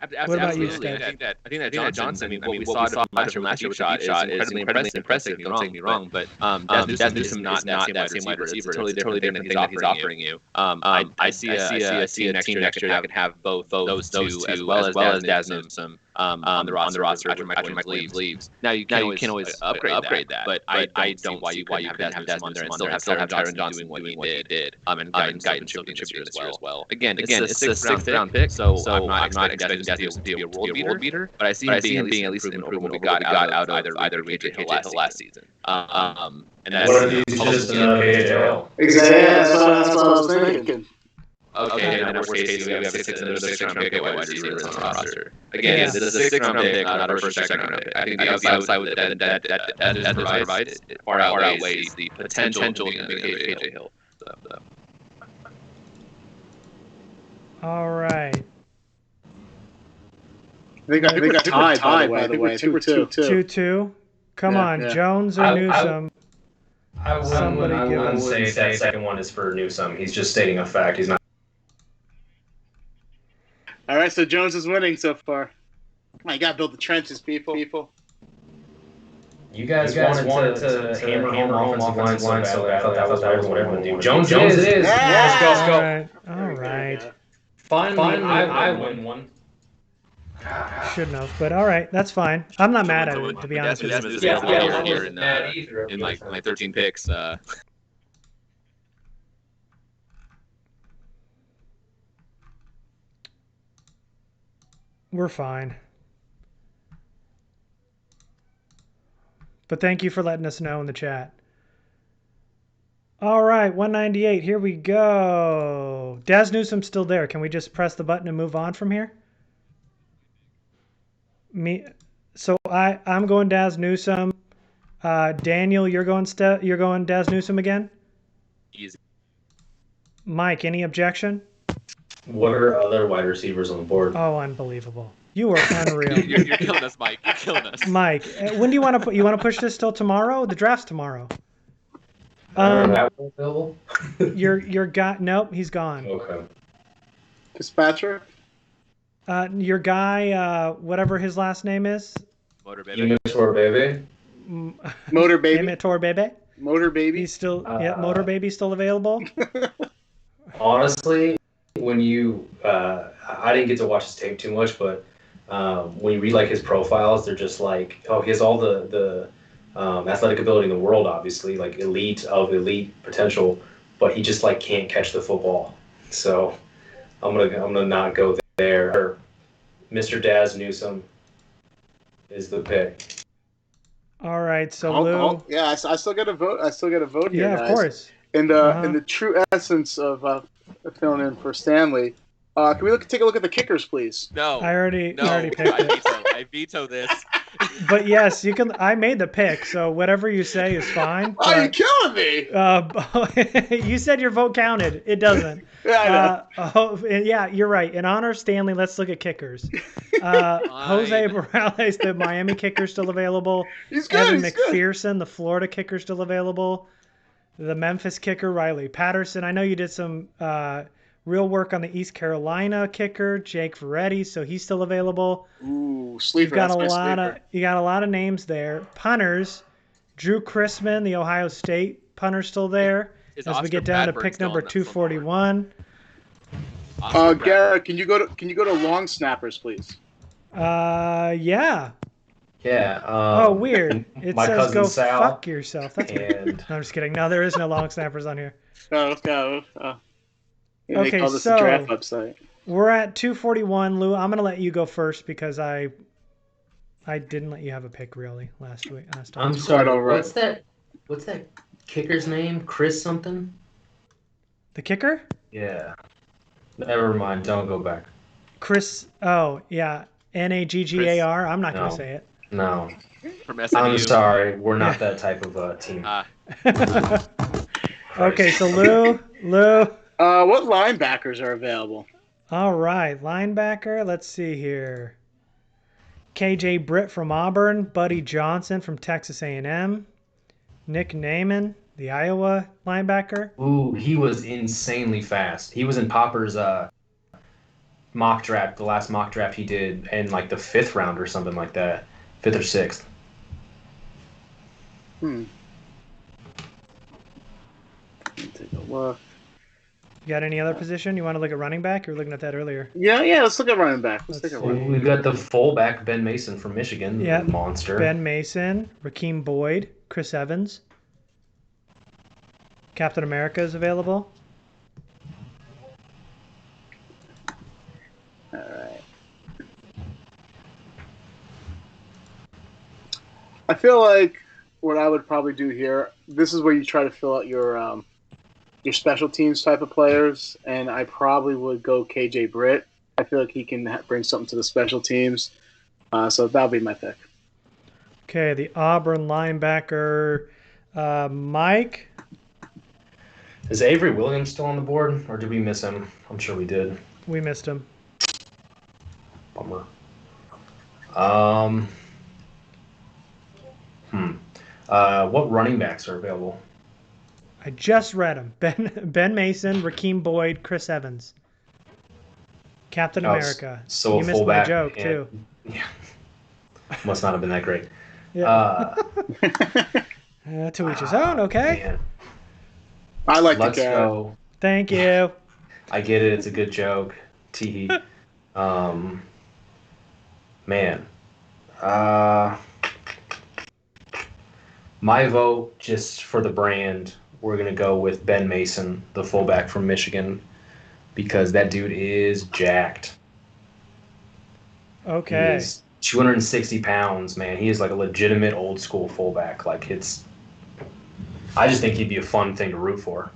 What about you, Absolutely. Steph? I think that Johnson. I mean, what we saw last year with deep shot is incredibly impressive. Don't take me wrong, but Daz Newsome not that same wide receiver. It's a totally different thing that he's offering you. I see a team next year that could have both those two as well as Daz Newsome on the roster after Michael Williams leaves. Now you can always upgrade that, but I don't see why you couldn't have Daz Newsome on there and still have Tyron Johnson doing what he did. And Guyton's still contributing this year as well. Again, it's a sixth-round pick, so I'm not expecting Daz to be a world beater, but I see him being at least an improvement over what we got out of either KJ Hill last season. And that's What are these just another KJ Hill? Exactly. That's what I was thinking. Okay, in worst case, we have another sixth-round pick wide receiver on the roster. Again, this is a sixth-round pick, not a first or second-round pick. I think the upside that provides far outweighs the potential of KJ Hill. All right. They got tied, by the way. 2-2. 2-2. Come on, Jones or Newsome. I wouldn't say that second one is for Newsome. He's just stating a fact. He's not. All right, so Jones is winning so far. You got to build the trenches, people. You guys wanted to hammer home offensive line so bad. I thought that was what everyone would do. Jones is. Let's go. All right. Finally, I win one. Shouldn't have, but all right, that's fine. I'm not mad at it, to be honest with you. Yeah, in like 13 picks. We're fine. But thank you for letting us know in the chat. All right, 198. Here we go. Daz Newsome's still there. Can we just press the button and move on from here? So I'm going Daz Newsome. Daniel, you're going Daz Newsome again? Easy. Mike, any objection? What are other wide receivers on the board? Oh, unbelievable. You are unreal. You're killing us, Mike. You're killing us. Mike, when do you want to put? You want to push this till tomorrow? The draft's tomorrow. That one available? your guy. Nope, he's gone. Okay. Fitzpatrick. Your guy, whatever his last name is. Motor Baby. Motor Baby. Motor Baby. Motor Baby. He's still Motor Baby still available. Honestly, when you I didn't get to watch his tape too much, but when you read like his profiles, they're just like, oh, he has all the athletic ability in the world, obviously, like elite potential, but he just like can't catch the football. So I'm gonna not go there. Mr. Daz Newsome is the pick. All right, so Lou. Yeah, I still got a vote. Here, yeah, guys. Of course. In the true essence of filling in for Stanley, can we take a look at the kickers, please? No. I already picked it. I veto this. But yes, you can. I made the pick, so whatever you say is fine. Oh, you're killing me! You said your vote counted. It doesn't. Yeah, I know. Yeah, you're right. In honor of Stanley, let's look at kickers. Jose Morales, the Miami kicker, still available. He's good. Evan McPherson, the Florida kicker, still available. The Memphis kicker, Riley Patterson. I know you did some real work on the East Carolina kicker, Jake Veretti, so he's still available. Ooh, sleeper. You got a lot of names there. Punters, Drew Chrisman, the Ohio State punter, still there. As we get down to pick number 241. Garrett, can you go to long snappers, please? Yeah. Yeah. Oh, weird. It says go Sal, fuck yourself. That's weird. No, I'm just kidding. No, there is no long snappers on here. Okay, okay, call this so the draft website. We're at 241, Lou. I'm gonna let you go first because I didn't let you have a pick really last time. I'm sorry. What's that kicker's name? Chris something? The kicker? Yeah. Never mind. Don't go back. Chris. Oh yeah. Naggar. I'm not gonna say it. No. From SMU. I'm sorry. We're not that type of team. Okay, so Lou. What linebackers are available? All right, linebacker. Let's see here. KJ Britt from Auburn, Buddy Johnson from Texas A&M, Nick Naaman, the Iowa linebacker. Ooh, he was insanely fast. He was in Popper's mock draft, the last mock draft he did in like the 5th round or something like that, 5th or 6th. Let me take a look. You got any other position? You want to look at running back? You were looking at that earlier. Yeah. Let's look at running back. Let's take a Let's look. We've got the fullback Ben Mason from Michigan, Yeah. the monster. Ben Mason, Rakeem Boyd, Chris Evans. Captain America is available. All right. I feel like what I would probably do here. This is where you try to fill out your special teams type of players, and I probably would go KJ Britt. I feel like he can bring something to the special teams, so that'll be my pick. Okay, the Auburn linebacker, Mike. Is Avery Williams still on the board, or did we miss him? I'm sure we did. We missed him. Bummer. What running backs are available? I just read them. Ben Mason, Rakeem Boyd, Chris Evans. Captain America. So you a missed fullback, my joke, too. Yeah. Must not have been that great. Yeah. To each his own, okay? Man. I like Let's the go. Thank you. I get it. It's a good joke. Tee. Man. My vote, just for the brand, we're going to go with Ben Mason, the fullback from Michigan, because that dude is jacked. Okay. He's 260 pounds, man. He is like a legitimate old school fullback. I just think he'd be a fun thing to root for.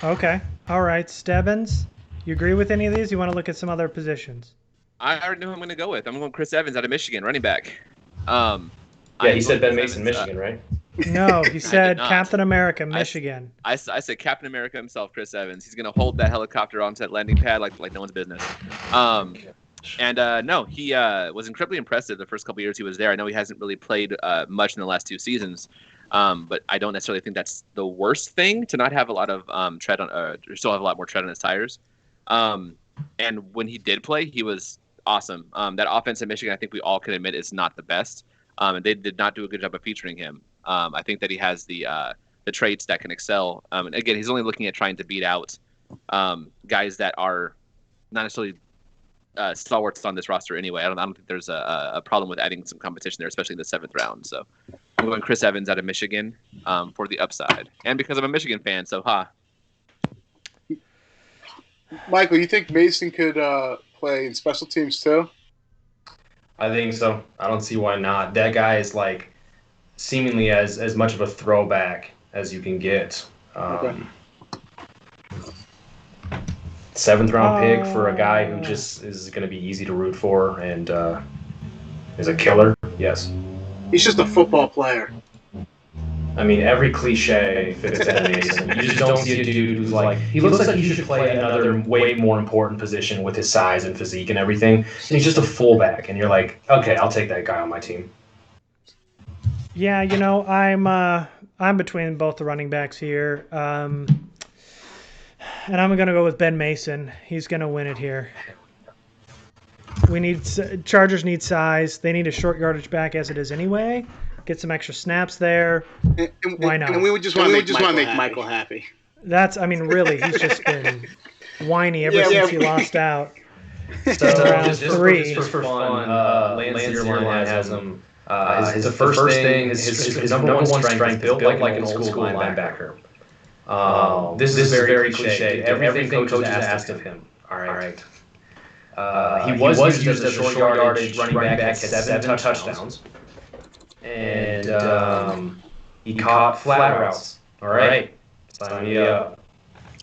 Okay. All right. Stebbins, you agree with any of these? You want to look at some other positions? I already know who I'm going to go with. I'm going Chris Evans out of Michigan, running back. Yeah, he said Ben Mason, Michigan, right? No, he said not. Captain America, Michigan. I said Captain America himself, Chris Evans. He's going to hold that helicopter onto that landing pad like no one's business. No, he was incredibly impressive the first couple years he was there. I know he hasn't really played much in the last 2 seasons, but I don't necessarily think that's the worst thing to not have a lot of tread on, or still have a lot more tread on his tires. And when he did play, he was awesome. That offense in Michigan, I think we all can admit, is not the best. And they did not do a good job of featuring him. I think that he has the traits that can excel. And again, he's only looking at trying to beat out guys that are not necessarily stalwarts on this roster anyway. I don't think there's a problem with adding some competition there, especially in the 7th round. So I'm going Chris Evans out of Michigan for the upside, and because I'm a Michigan fan. So Michael, you think Mason could play in special teams too? I think so. I don't see why not. That guy is like seemingly as much of a throwback as you can get. Okay. 7th round pick for a guy who just is going to be easy to root for and is a killer. Yes. He's just a football player. I mean, every cliche fits Ben Mason. You just don't see a dude who's like, he looks like he should play another way more important position with his size and physique and everything. And he's just a fullback, and you're like, okay, I'll take that guy on my team. Yeah, I'm between both the running backs here. And I'm going to go with Ben Mason. He's going to win it here. Chargers need size. They need a short yardage back as it is anyway. Get some extra snaps there. Why not? And we would just want to make Michael happy. Really, he's just been whiny ever since he lost out. So round 3. Just for fun, Lance Zierlein has him. His first thing, his number one strength, built like an old school linebacker. This is very cliche. Everything coach has asked of him. All right. He was used as a short yardage running back, had 7 touchdowns. And he caught flat routes. All right. Sign me up.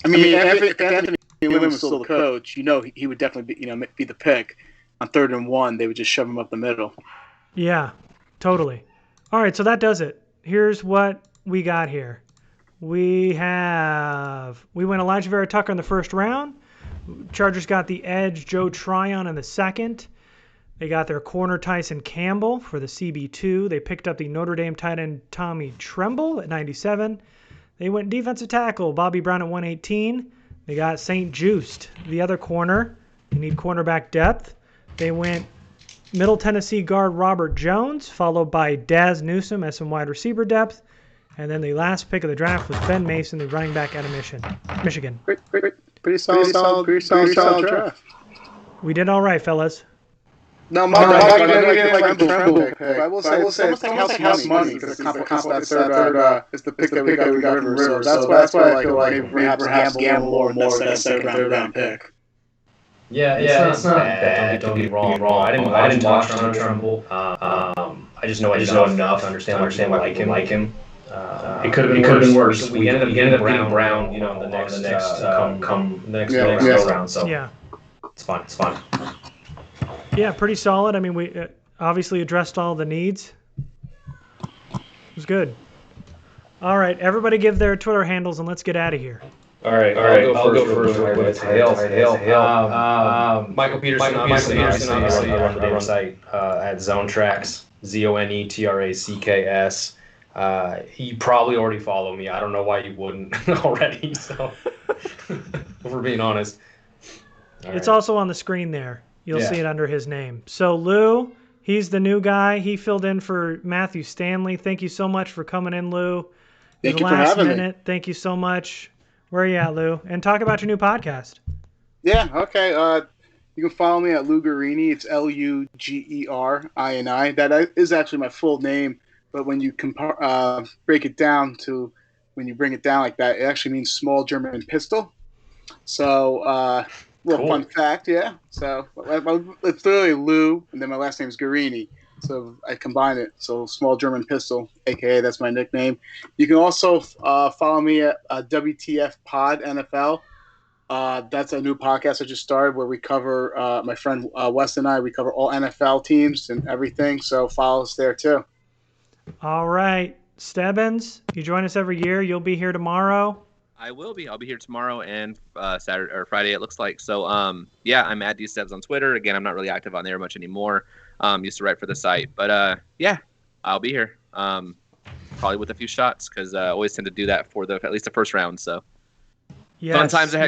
I mean, if Anthony Lynn was still the coach, he would definitely be the pick. On 3rd and 1, they would just shove him up the middle. Yeah, totally. All right, so that does it. Here's what we got here. We went Elijah Vera Tucker in the 1st round. Chargers got the edge Joe Tryon in the 2nd. They got their corner Tyson Campbell for the CB2. They picked up the Notre Dame tight end Tommy Tremble at 97. They went defensive tackle Bobby Brown at 118. They got St. Just, the other corner, They need cornerback depth. They went Middle Tennessee guard Robert Jones, followed by Daz Newsome as some wide receiver depth. And then the last pick of the draft was Ben Mason, the running back out of Michigan. Pretty solid draft. We did all right, fellas. No, my bad. I didn't like the Tremble pick. I will say it's almost like house money because the comp that third is the pick that we got from River. So that's why I feel like perhaps gamble more with that second third round pick. Yeah, it's not bad. Don't get me wrong. I didn't watch Tremble. I just know enough to understand why I like him. It could have been worse. We ended up getting Brown, the next go round. So yeah, it's fine. Yeah, pretty solid. I mean, we obviously addressed all the needs. It was good. All right, everybody give their Twitter handles and let's get out of here. All right. I'll go first. With Hail. Michael Peterson. I run the damn site at Zone Tracks. ZONETRACKS. You probably already follow me. I don't know why you wouldn't already. So, if we're being honest. It's also on the screen there. You'll see it under his name. So Lou, he's the new guy. He filled in for Matthew Stanley. Thank you so much for coming in, Lou. Thank you for having me. Thank you so much. Where are you at, Lou? And talk about your new podcast. Yeah, okay. You can follow me at Lou Guerini. It's Lugerini. That is actually my full name, but when you break it down like that, it actually means small German pistol. So, little fun fact, yeah. So it's literally Lou, and then my last name is Guerini. So I combine it. So small German pistol, aka that's my nickname. You can also follow me at WTF Pod NFL. That's a new podcast I just started where we cover my friend Wes and we cover all NFL teams and everything. So follow us there too. All right, Stebbins, you join us every year. You'll be here tomorrow. I will be. I'll be here tomorrow and Saturday or Friday, it looks like. So, I'm at DStebbs on Twitter. Again, I'm not really active on there much anymore. Used to write for the site. But, I'll be here. Probably with a few shots because I always tend to do that for at least the first round. So, fun times ahead,